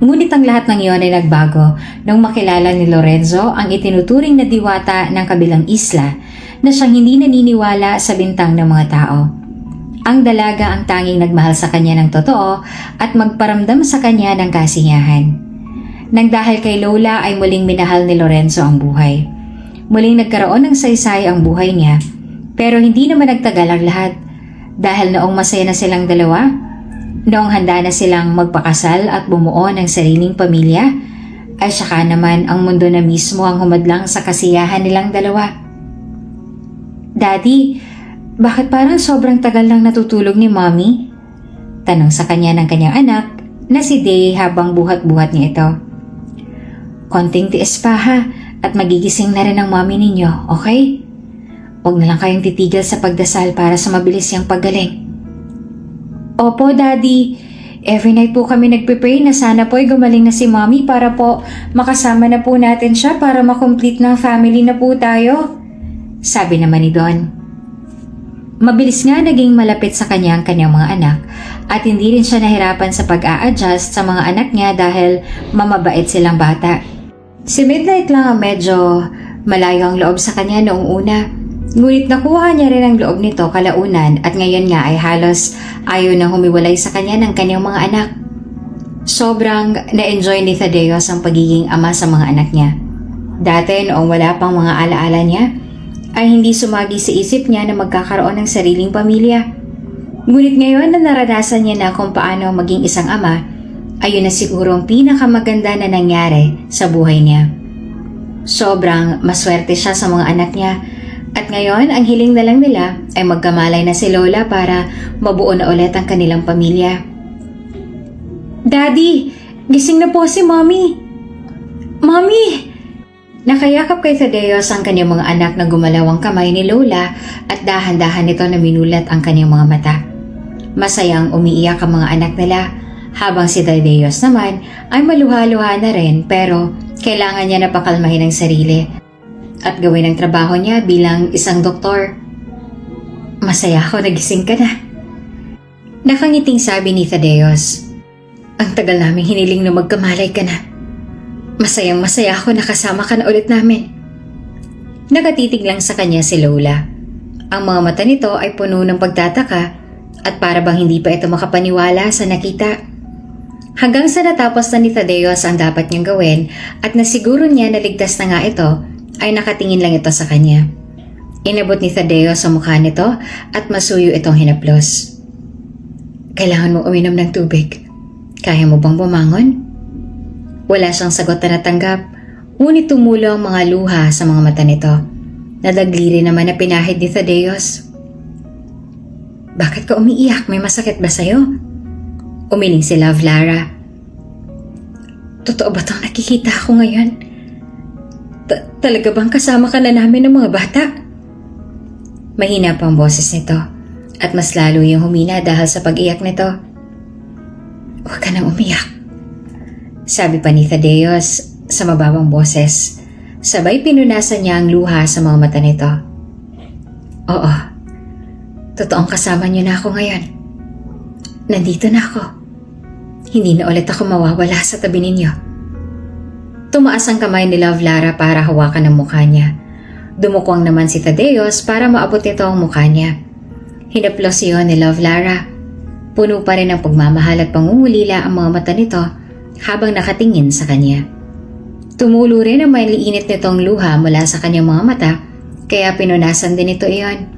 Ngunit ang lahat ng iyon ay nagbago nung makilala ni Lorenzo ang itinuturing na diwata ng kabilang isla na siyang hindi naniniwala sa bintang ng mga tao. Ang dalaga ang tanging nagmahal sa kanya ng totoo at magparamdam sa kanya ng kasiyahan. Nang dahil kay Lola ay muling minahal ni Lorenzo ang buhay. Muling nagkaroon ng saysay ang buhay niya, pero hindi naman nagtagal ang lahat dahil noong masaya na silang dalawa, noong handa na silang magpakasal at bumuo ng sariling pamilya, ay saka naman ang mundo na mismo ang humadlang sa kasiyahan nilang dalawa. Daddy, bakit parang sobrang tagal lang natutulog ni Mommy? Tanong sa kanya ng kanyang anak na si Day habang buhat-buhat niya ito. Konting tiis pa ha, at magigising na rin ang mommy ninyo, okay? Huwag na lang kayong titigil sa pagdasal para sa mabilis niyang paggaling. Opo, Daddy. Every night po kami nagpipray na sana po ay gumaling na si Mommy para po makasama na po natin siya para makomplete ng family na po tayo. Sabi naman ni Don. Mabilis nga naging malapit sa kanyang mga anak at hindi rin siya nahirapan sa pag-a-adjust sa mga anak niya dahil mamabait silang bata. Si Midnight lang ang medyo malayo ang loob sa kanya noong una. Ngunit nakuha niya rin ang loob nito kalaunan at ngayon nga ay halos ayaw na humiwalay sa kanya ng kanyang mga anak. Sobrang na-enjoy ni Thaddeus ang pagiging ama sa mga anak niya. Dati noong wala pang mga alaala niya, ay hindi sumagi sa isip niya na magkakaroon ng sariling pamilya. Ngunit ngayon na naranasan niya na kung paano maging isang ama, ayun na siguro ang pinakamaganda na nangyari sa buhay niya. Sobrang maswerte siya sa mga anak niya at ngayon ang hiling na lang nila ay magkamalay na si Lola para mabuo na ulit ang kanilang pamilya. Daddy, gising na po si Mommy! Mommy! Nakayakap kay Thaddeus ang kanyang mga anak na gumalaw ang kamay ni Lola at dahan-dahan nito na minulat ang kanyang mga mata. Masayang umiiyak ang mga anak nila habang si Thaddeus naman ay maluha-luha na rin pero kailangan niya na pakalmahin ang sarili at gawin ang trabaho niya bilang isang doktor. Masaya ako nagising ka na. Nakangiting sabi ni Thaddeus. Ang tagal naming hiniling na magkamalay ka na. Masayang masaya ako nakasama ka na ulit namin. Nakatitig lang sa kanya si Lola. Ang mga mata nito ay puno ng pagtataka at para bang hindi pa ito makapaniwala sa nakita. Hanggang sa natapos na ni Thaddeus ang dapat niyang gawin at nasiguro niya na ligtas na nga ito, ay nakatingin lang ito sa kanya. Inabot ni Thaddeus sa mukha nito at masuyo itong hinaplos. Kailangan mo uminom ng tubig. Kaya mo bang bumangon? Wala siyang sagot na natanggap, ngunit tumulo ang mga luha sa mga mata nito. Nadagliri naman na pinahid ni Thaddeus. Bakit ka umiiyak? May masakit ba sa'yo? Umiling si Love Lara. Totoo ba itong nakikita ko ngayon? Talaga bang kasama ka na namin ng mga bata? Mahina pa ang boses nito at mas lalo yung humina dahil sa pag-iyak nito. Huwag ka nang umiyak. Sabi pa ni Thaddeus sa mababang boses. Sabay pinunasan niya ang luha sa mga mata nito. Oo, totoong kasama niyo na ako ngayon. Nandito na ako. Hindi na ulit ako mawawala sa tabi ninyo. Tumaas ang kamay ni Love Lara para hawakan ang mukha niya. Dumukwang naman si Thaddeus para maabot ito ang mukha niya. Hinaplos iyon ni Love Lara. Puno pa rin ng pagmamahal at pangungulila ang mga mata nito habang nakatingin sa kanya. Tumulo rin ang maliinit nitong luha mula sa kanyang mga mata kaya pinunasan din ito iyon.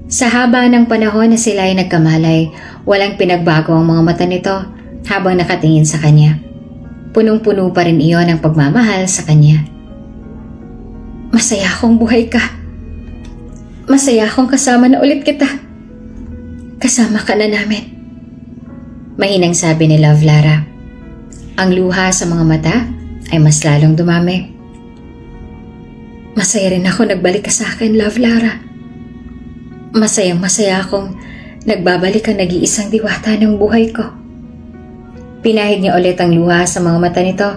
Sa haba ng panahon na sila ay nagkamalay, walang pinagbago ang mga mata nito habang nakatingin sa kanya. Punong-puno pa rin iyon ang pagmamahal sa kanya. Masaya akong buhay ka. Masaya akong kasama na ulit kita. Kasama ka na namin. Mahinang sabi ni Love Lara. Ang luha sa mga mata ay mas lalong dumami. Masaya rin ako nagbalik ka sa akin, Love Lara. Masayang masaya akong nagbabalik ang nag-iisang diwata ng buhay ko. Pinahid niya ulit ang luha sa mga mata nito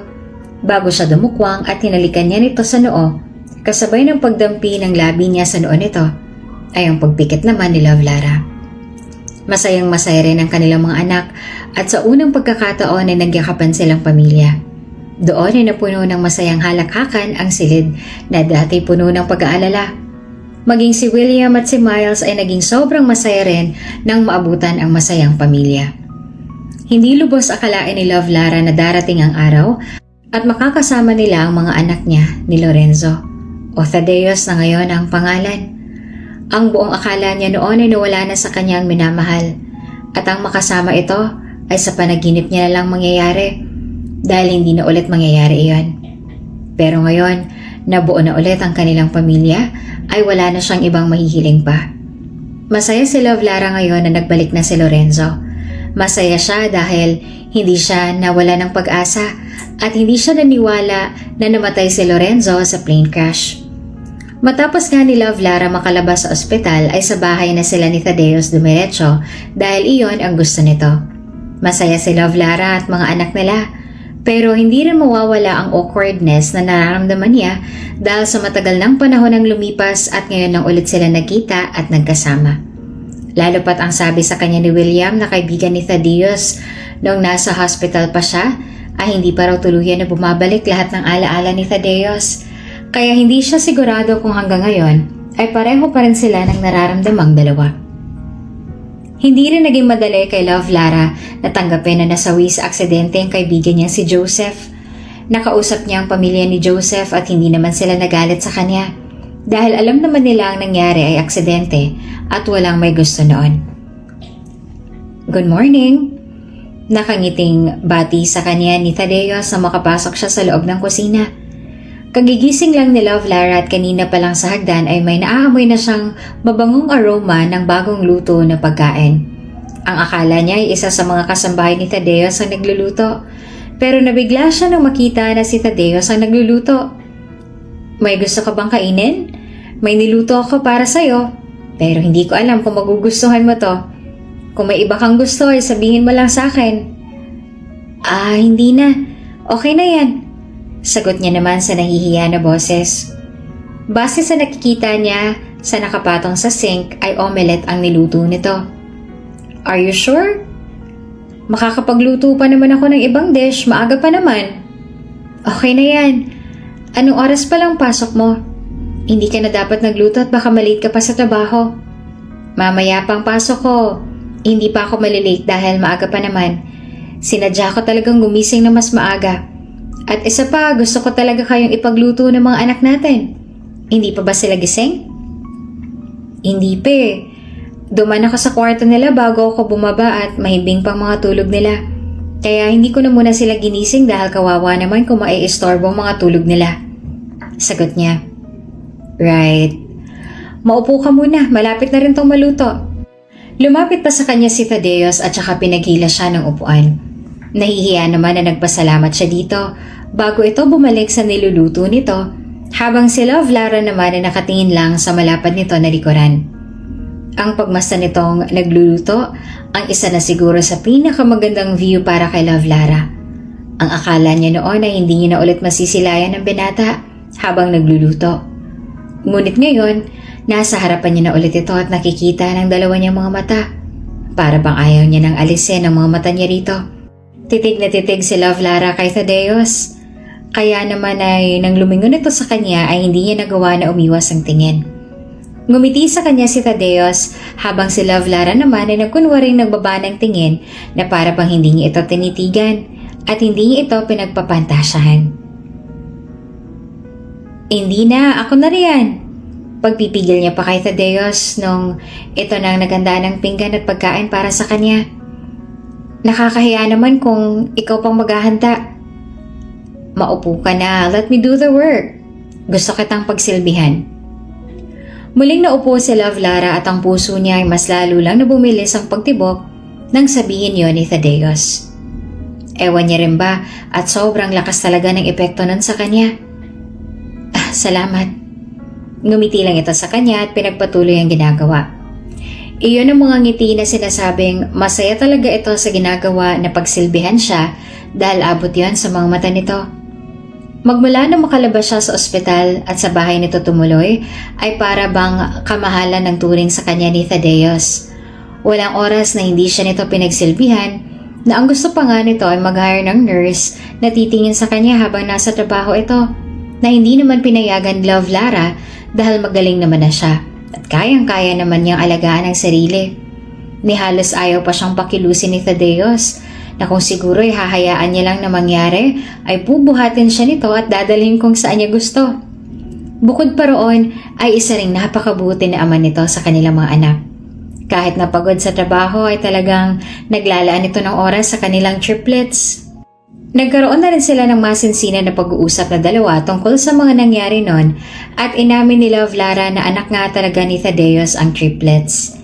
bago siya dumukwang at hinalikan niya nito sa noo. Kasabay ng pagdampi ng labi niya sa noo nito ay ang pagpikit naman ni Love Lara. Masayang masaya rin ang kanilang mga anak at sa unang pagkakataon ay nagyakapan silang pamilya. Doon ay napuno ng masayang halakhakan ang silid na dati puno ng pag-aalala. Maging si William at si Miles ay naging sobrang masaya rin nang maabutan ang masayang pamilya. Hindi lubos akalain ni Love Lara na darating ang araw at makakasama nila ang mga anak niya ni Lorenzo o Thaddeus na ngayon ang pangalan. Ang buong akala niya noon ay nawala na sa kanyang minamahal at ang makasama ito ay sa panaginip niya na lang mangyayari dahil hindi na ulit mangyayari iyon. Pero ngayon, nabuo na ulit ang kanilang pamilya ay wala na siyang ibang mahihiling pa. Masaya si Love Lara ngayon na nagbalik na si Lorenzo. Masaya siya dahil hindi siya nawala ng pag-asa at hindi siya naniwala na namatay si Lorenzo sa plane crash. Matapos nga ni Love Lara makalabas sa ospital ay sa bahay na sila ni Thaddeus dumiretso dahil iyon ang gusto nito. Masaya si Love Lara at mga anak nila pero hindi rin mawawala ang awkwardness na nararamdaman niya dahil sa matagal ng panahon ang lumipas at ngayon lang ulit sila nagkita at nagkasama. Lalo pat ang sabi sa kanya ni William na kaibigan ni Thaddeus noong nasa hospital pa siya ay hindi pa raw tuluyan na bumabalik lahat ng alaala ni Thaddeus. Kaya hindi siya sigurado kung hanggang ngayon ay pareho pa rin sila ng nararamdamang dalawa. Hindi rin naging madali kay Love Lara na tanggapin na nasawi sa aksidente ang kaibigan niya si Joseph. Nakausap niya ang pamilya ni Joseph at hindi naman sila nagalit sa kanya dahil alam naman nila ang nangyari ay aksidente at walang may gusto noon. Good morning! Nakangiting bati sa kanya ni Thaddeus na makapasok siya sa loob ng kusina. Kagigising lang ni Love Lara at kanina pa lang sa hagdan ay may naaamoy na siyang mabangong aroma ng bagong luto na pagkain. Ang akala niya ay isa sa mga kasambahay ni Thaddeus ang nagluluto. Pero nabigla siya nang makita na si Thaddeus ang nagluluto. May gusto ka bang kainin? May niluto ako para sa'yo. Pero hindi ko alam kung magugustuhan mo to. Kung may iba kang gusto ay sabihin mo lang sa akin. Hindi na. Okay na yan. Sagot niya naman sa nahihiya na boses. Base sa nakikita niya sa nakapatong sa sink ay omelette ang niluto nito. Are you sure? Makakapagluto pa naman ako ng ibang dish, maaga pa naman. Okay na yan. Anong oras pa lang pasok mo? Hindi ka na dapat nagluto at baka malate ka pa sa trabaho. Mamaya pang pasok ko. Hindi pa ako malilate dahil maaga pa naman. Sinadya ko talagang gumising na mas maaga. At isa pa, gusto ko talaga kayong ipagluto ng mga anak natin. Hindi pa ba sila gising? Hindi pa eh. Duman ako sa kwarto nila bago ako bumaba at mahimbing pang mga tulog nila. Kaya hindi ko na muna sila ginising dahil kawawa naman kung maiistorbo ang mga tulog nila. Sagot niya. Right. Maupo ka muna, malapit na rin tong maluto. Lumapit pa sa kanya si Thaddeus at saka pinaghila siya ng upuan. Nahihiya naman na nagpasalamat siya dito bago ito bumalik sa niluluto nito habang si Love Lara naman ay nakatingin lang sa malapad nito na likuran. Ang pagmasta nitong nagluluto ang isa na siguro sa pinakamagandang view para kay Love Lara. Ang akala niya noon ay hindi niya na ulit masisilayan ng binata habang nagluluto. Ngunit ngayon, nasa harapan niya na ulit ito at nakikita ng dalawa niyang mga mata. Para bang ayaw niya nang alisin ang mga mata niya rito. Titig na titig si Love Lara kay Thaddeus. Kaya naman ay nang lumingon ito sa kanya ay hindi niya nagawa na umiwas ang tingin. Ngumiti sa kanya si Thaddeus habang si Love Lara naman ay nagkunwaring nagbaba ng tingin na para bang hindi niya ito tinitigan at hindi niya ito pinagpapantasyahan. Hindi na, ako na riyan. Pagpipigil niya pa kay Thaddeus nung ito nang naganda ng pinggan at pagkain para sa kanya. Nakakahiya naman kung ikaw pang maghahanda. Maupo ka na, let me do the work. Gusto kitang pagsilbihan. Muling naupo si Love Lara at ang puso niya ay mas lalo lang na bumilis ang pagtibok nang sabihin yon ni Thaddeus. Ewan niya rin ba at sobrang lakas talaga ng epekto nun sa kanya. Salamat. Ngumiti lang ito sa kanya at pinagpatuloy ang ginagawa. Iyon ang mga ngiti na sinasabing masaya talaga ito sa ginagawa na pagsilbihan siya dahil abot yon sa mga mata nito. Magmula na makalabas siya sa ospital at sa bahay nito tumuloy ay para bang kamahalan ng turing sa kanya ni Thaddeus. Walang oras na hindi siya nito pinagsilbihan na ang gusto pa nga nito ay mag-hire ng nurse na titingin sa kanya habang nasa trabaho ito na hindi naman pinayagan Love Lara dahil magaling naman na siya at kayang-kaya naman niyang alagaan ang sarili. Ni halos ayaw pa siyang pakilusin ni Thaddeus na kung siguro ay hahayaan niya lang na mangyari ay bubuhatin siya nito at dadalhin kung saan niya gusto. Bukod pa roon ay isa ring napakabuti na ama nito sa kanilang mga anak. Kahit napagod sa trabaho ay talagang naglalaan ito ng oras sa kanilang triplets. Nagkaroon na rin sila ng masinsinan na pag-uusap na dalawa tungkol sa mga nangyari noon at inamin ni Love Lara na anak nga talaga ni Thaddeus ang triplets.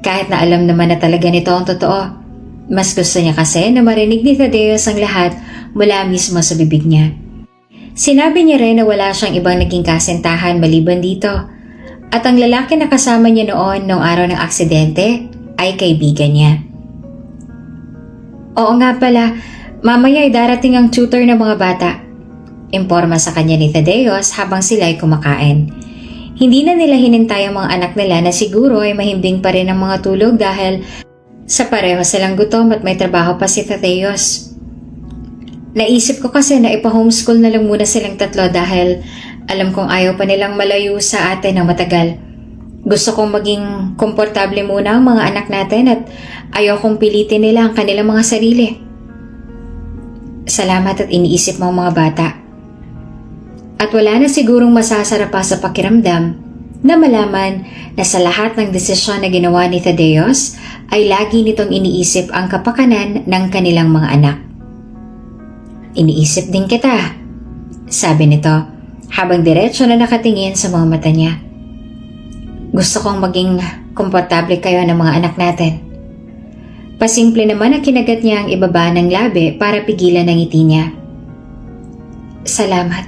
Kahit na alam naman na talaga nito ang totoo, mas gusto niya kasi na marinig ni Thaddeus ang lahat mula mismo sa bibig niya. Sinabi niya rin na wala siyang ibang naging kasintahan maliban dito at ang lalaki na kasama niya noon nung araw ng aksidente ay kaibigan niya. Oo nga pala, mamaya ay darating ang tutor ng mga bata. Imporma sa kanya ni Thaddeus habang sila ay kumakain. Hindi na nila hinintay ang mga anak nila na siguro ay mahimbing pa rin ang mga tulog dahil sa pareho silang gutom at may trabaho pa si Thaddeus. Naisip ko kasi na ipa-homeschool na lang muna silang tatlo dahil alam kong ayaw pa nilang malayo sa atin ng matagal. Gusto kong maging komportable muna ang mga anak natin at ayaw kong pilitin nila ang kanilang mga sarili. Salamat at iniisip mo ang mga bata. At wala na sigurong masasarap pa sa pakiramdam na malaman na sa lahat ng desisyon na ginawa ni Thaddeus ay lagi nitong iniisip ang kapakanan ng kanilang mga anak. Iniisip din kita, sabi nito habang diretso na nakatingin sa mga mata niya. Gusto kong maging komportable kayo ng mga anak natin. Pasimple naman ang kinagat niya ang ibaba ng labi para pigilan ang ngiti niya. Salamat,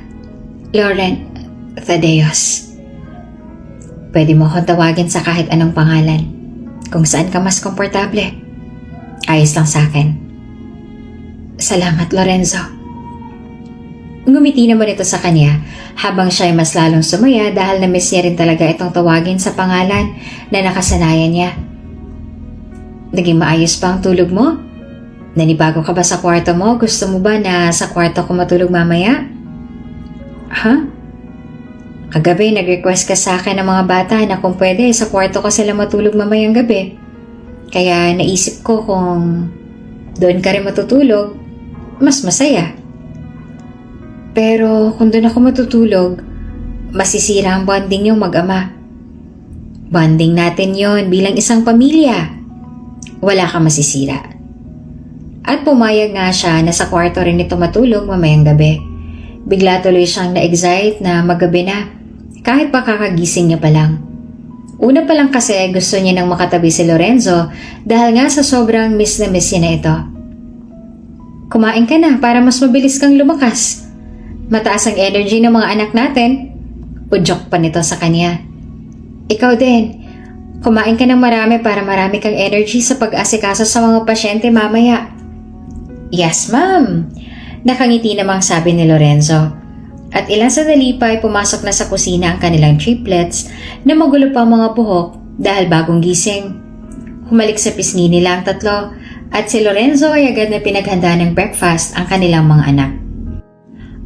Lauren Thaddeus. Pwede mo akong tawagin sa kahit anong pangalan. Kung saan ka mas komportable. Ayos lang sa akin. Salamat, Lorenzo. Ngumiti naman ito sa kanya habang siya ay mas lalong sumaya dahil na-miss niya rin talaga itong tawagin sa pangalan na nakasanayan niya. Naging maayos pa ang tulog mo? Nanibago ka ba sa kwarto mo? Gusto mo ba na sa kwarto ko matulog mamaya? Ha? Kagabi nag-request ka sa akin ng mga bata na kung pwede sa kwarto ko sila matulog mamayang gabi. Kaya naisip ko kung doon ka rin matutulog, mas masaya. Pero kung doon ako matutulog, masisira ang bonding niyong mag-ama. Bonding natin yon bilang isang pamilya. Wala ka masisira. At pumayag nga siya na sa kwarto rin ito matulog mamayang gabi. Bigla tuloy siyang na-excite na maggabi na, kahit pa kakagising niya pa lang. Una pa lang kasi gusto niya nang makatabi si Lorenzo dahil nga sa sobrang miss na miss niya na ito. Kumain ka na para mas mabilis kang lumakas. Mataas ang energy ng mga anak natin. Udyok pa nito sa kanya. Ikaw din. Kumain ka ng marami para marami kang energy sa pag-asikaso sa mga pasyente mamaya. Yes, ma'am. Nakangiti namang sabi ni Lorenzo. At ilang sandali pa ay pumasok na sa kusina ang kanilang triplets na magulo pa ang mga buhok dahil bagong gising. Humalik sa pisngi nila ang tatlo at si Lorenzo ay agad na pinaghanda ng breakfast ang kanilang mga anak.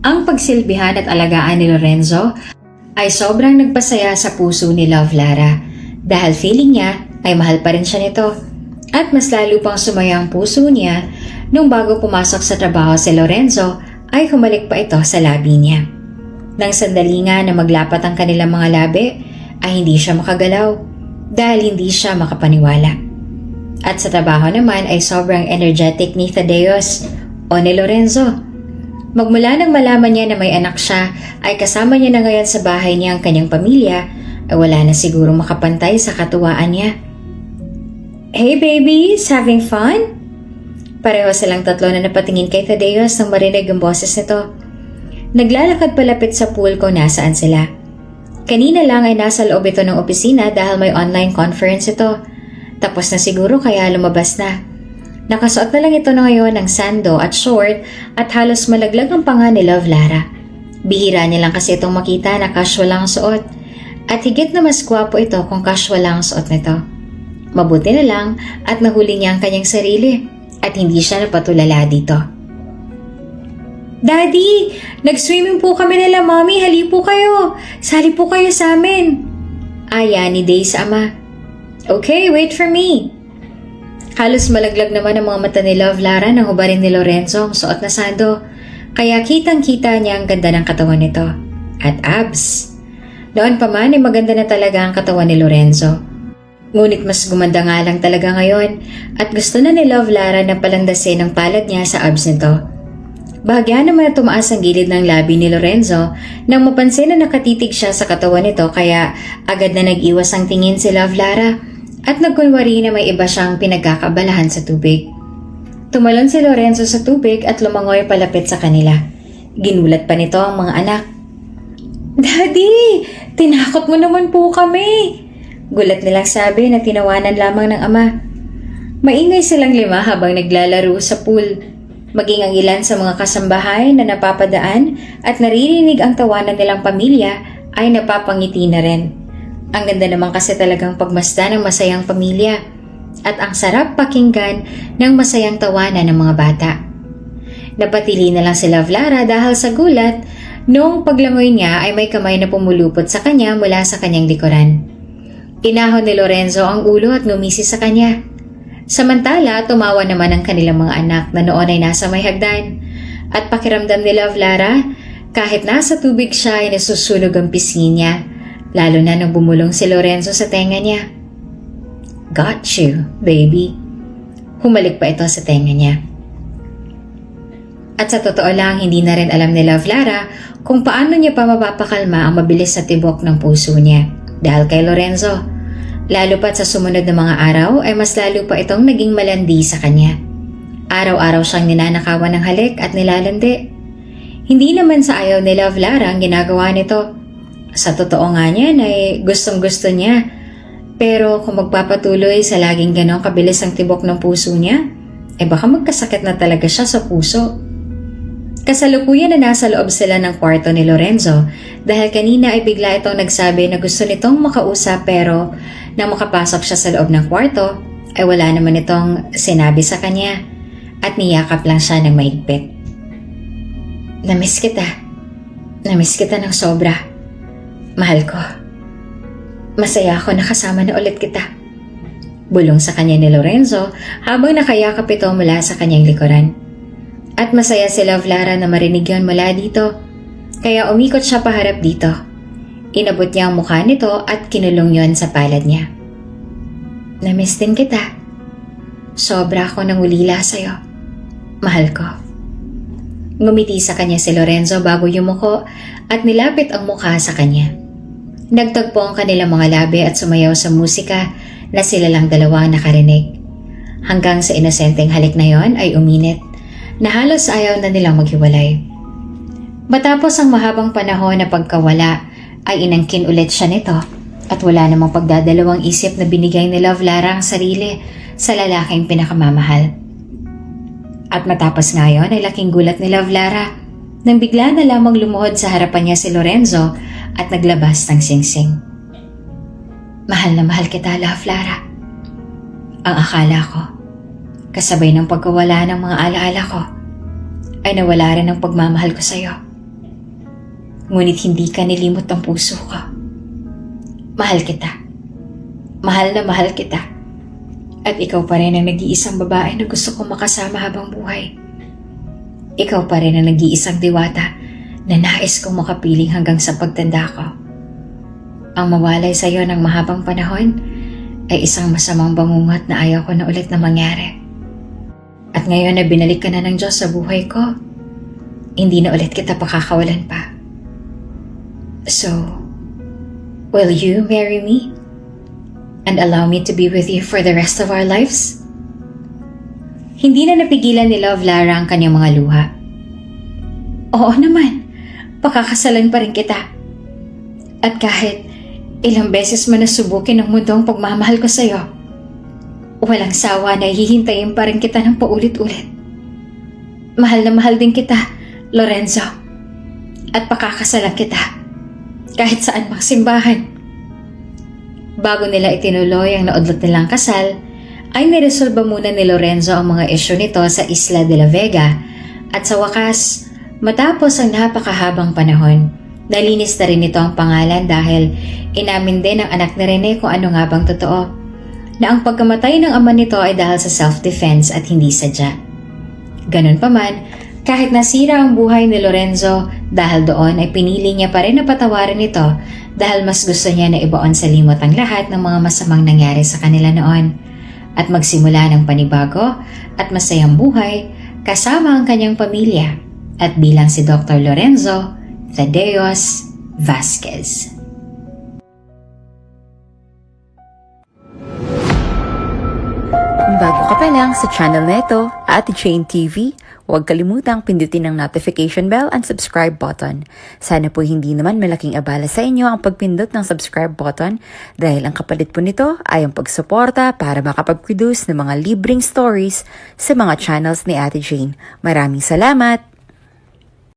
Ang pagsilbihan at alagaan ni Lorenzo ay sobrang nagpasaya sa puso ni Love Lara dahil feeling niya ay mahal pa rin siya nito at mas lalo pang sumaya ang puso niya nung bago pumasok sa trabaho si Lorenzo ay humalik pa ito sa labi niya. Nang sandali nga na maglapat ang kanilang mga labi ay hindi siya makagalaw dahil hindi siya makapaniwala. At sa trabaho naman ay sobrang energetic ni Thaddeus o ni Lorenzo. Magmula nang malaman niya na may anak siya ay kasama niya na ngayon sa bahay niya ang kanyang pamilya ay wala na siguro makapantay sa katuwaan niya. Hey babies, having fun? Pareho silang tatlo na napatingin kay Thaddeus nang marinig ang boses nito. Naglalakad palapit sa pool kung nasaan sila. Kanina lang ay nasa loob ito ng opisina dahil may online conference ito. Tapos na siguro kaya lumabas na. Nakasuot na lang ito na ngayon ng sando at short at halos malaglag ang panga ni Love Lara. Bihira niya lang kasi itong makita na casual lang ang suot. At higit na mas gwapo ito kung casual lang ang suot nito. Mabuti na lang at nahuli niya ang kanyang sarili at hindi siya napatulala dito. Daddy! Nag-swimming po kami nila, Mommy. Hali po kayo. Sali po kayo sa amin. Aya ni Day sa ama. Okay, wait for me. Halos malaglag naman ang mga mata ni Love Lara nang hubarin ni Lorenzo ang suot na sando. Kaya kitang-kita niya ang ganda ng katawan nito. At abs. Noon pa man ay maganda na talaga ang katawan ni Lorenzo. Ngunit mas gumanda nga lang talaga ngayon at gusto na ni Love Lara na palandasin ang palad niya sa abs nito. Bahagya naman na tumaas ang gilid ng labi ni Lorenzo nang mapansin na nakatitig siya sa katawan nito kaya agad na nag-iwas ang tingin si Love Lara at nagkunwari na may iba siyang pinagkakabalahan sa tubig. Tumalon si Lorenzo sa tubig at lumangoy palapit sa kanila. Ginulat pa nito ang mga anak. Daddy! Tinakot mo naman po kami! Gulat nilang sabi na tinawanan lamang ng ama. Maingay silang 5 habang naglalaro sa pool. Maging ang ilan sa mga kasambahay na napapadaan at naririnig ang tawanan nilang pamilya ay napapangiti na rin. Ang ganda naman kasi talagang pagmasdan ng masayang pamilya at ang sarap pakinggan ng masayang tawanan ng mga bata. Napatili na lang si Love Lara dahil sa gulat noong paglangoy niya ay may kamay na pumulupot sa kanya mula sa kanyang likuran. Inahon ni Lorenzo ang ulo at ngumisi sa kanya. Samantala, tumawa naman ang kanilang mga anak na noon ay nasa may hagdan. At pakiramdam ni Love Lara, kahit nasa tubig siya ay nasusunog ang pisngi niya, lalo na nang bumulong si Lorenzo sa tenga niya. Got you, baby. Humalik pa ito sa tenga niya. At sa totoo lang, hindi na rin alam ni Love Lara kung paano niya pa mapapakalma ang mabilis na tibok ng puso niya dahil kay Lorenzo. Lalo pat sa sumunod na mga araw ay mas lalo pa itong naging malandi sa kanya. Araw-araw siyang ninanakawan ng halik at nilalandi. Hindi naman sa ayaw ni Love Lara ang ginagawa nito. Sa totoo nga niyan ay gustong-gusto niya. Pero kung magpapatuloy sa laging ganong kabilis ang tibok ng puso niya, baka magkasakit na talaga siya sa puso. Kasalukuyan na nasa loob sila ng kwarto ni Lorenzo dahil kanina ay bigla itong nagsabi na gusto nitong makausap pero nang makapasok siya sa loob ng kwarto ay wala naman itong sinabi sa kanya at niyakap lang siya ng mahigpit. Namiss kita. Namiss kita ng sobra. Mahal ko. Masaya ako nakasama na ulit kita. Bulong sa kanya ni Lorenzo habang nakayakap ito mula sa kanyang likuran. At masaya si Love Lara na marinig yon mula dito, kaya umikot siya paharap dito. Inabot niya ang mukha nito at kinulong yon sa palad niya. Namiss din kita. Sobra ako nang ulila sa'yo. Mahal ko. Ngumiti sa kanya si Lorenzo bago yumuko at nilapit ang mukha sa kanya. Nagtagpo ang kanilang mga labi at sumayaw sa musika na sila lang dalawa nakarinig. Hanggang sa inosenteng halik na yon ay uminit na halos ayaw na nilang maghiwalay. Matapos ang mahabang panahon na pagkawala ay inangkin ulit siya nito at wala namang pagdadalawang isip na binigay ni Love Lara ang sarili sa lalaking pinakamamahal. At matapos ngayon ay laking gulat ni Love Lara nang bigla na lamang lumuhod sa harapan niya si Lorenzo at naglabas ng singsing. Mahal na mahal kita, Love Lara. Ang akala ko, kasabay ng pagkawala ng mga alaala ko, ay nawala rin ang pagmamahal ko sa iyo. Ngunit hindi ka nilimot ang puso ko. Mahal kita. Mahal na mahal kita. At ikaw pa rin ang nag-iisang babae na gusto kong makasama habang buhay. Ikaw pa rin ang nag-iisang diwata na nais kong makapiling hanggang sa pagtanda ko. Ang mawalay sa iyo ng mahabang panahon ay isang masamang bangungot na ayaw ko na ulit na mangyari. At ngayon na binalik ka na ng Diyos sa buhay ko, hindi na ulit kita pakakawalan pa. So, will you marry me? And allow me to be with you for the rest of our lives? Hindi na napigilan ni Love Lara ang kanyang mga luha. Oo naman, pakakasalan pa rin kita. At kahit ilang beses mo nasubukin ng mundo ang pagmamahal ko sa'yo, Walang sawa na hihintayin pa rin kita ng paulit-ulit. Mahal na mahal din kita, Lorenzo. At pakakasalan kita kahit saan mang simbahan. Bago nila itinuloy ang naudlot nilang kasal, ay niresolba muna ni Lorenzo ang mga isyu nito sa Isla de la Vega at sa wakas, matapos ang napakahabang panahon, nalinis na rin nito ang pangalan dahil inamin din ng anak ni Rene kung ano nga bang totoo, na ang pagkamatay ng ama nito ay dahil sa self-defense at hindi sadya. Ganun pa man, kahit nasira ang buhay ni Lorenzo dahil doon ay pinili niya pa rin na patawarin ito dahil mas gusto niya na ibaon sa limot ang lahat ng mga masamang nangyari sa kanila noon at magsimula ng panibago at masayang buhay kasama ang kanyang pamilya at bilang si Dr. Lorenzo Tadeos Vasquez. Kung bago ka pa lang sa channel na ito, Ate Jane TV, huwag kalimutang pindutin ang notification bell and subscribe button. Sana po hindi naman malaking abala sa inyo ang pagpindot ng subscribe button dahil ang kapalit po nito ay ang pagsuporta para makapag-produce ng mga libreng stories sa mga channels ni Ate Jane. Maraming salamat!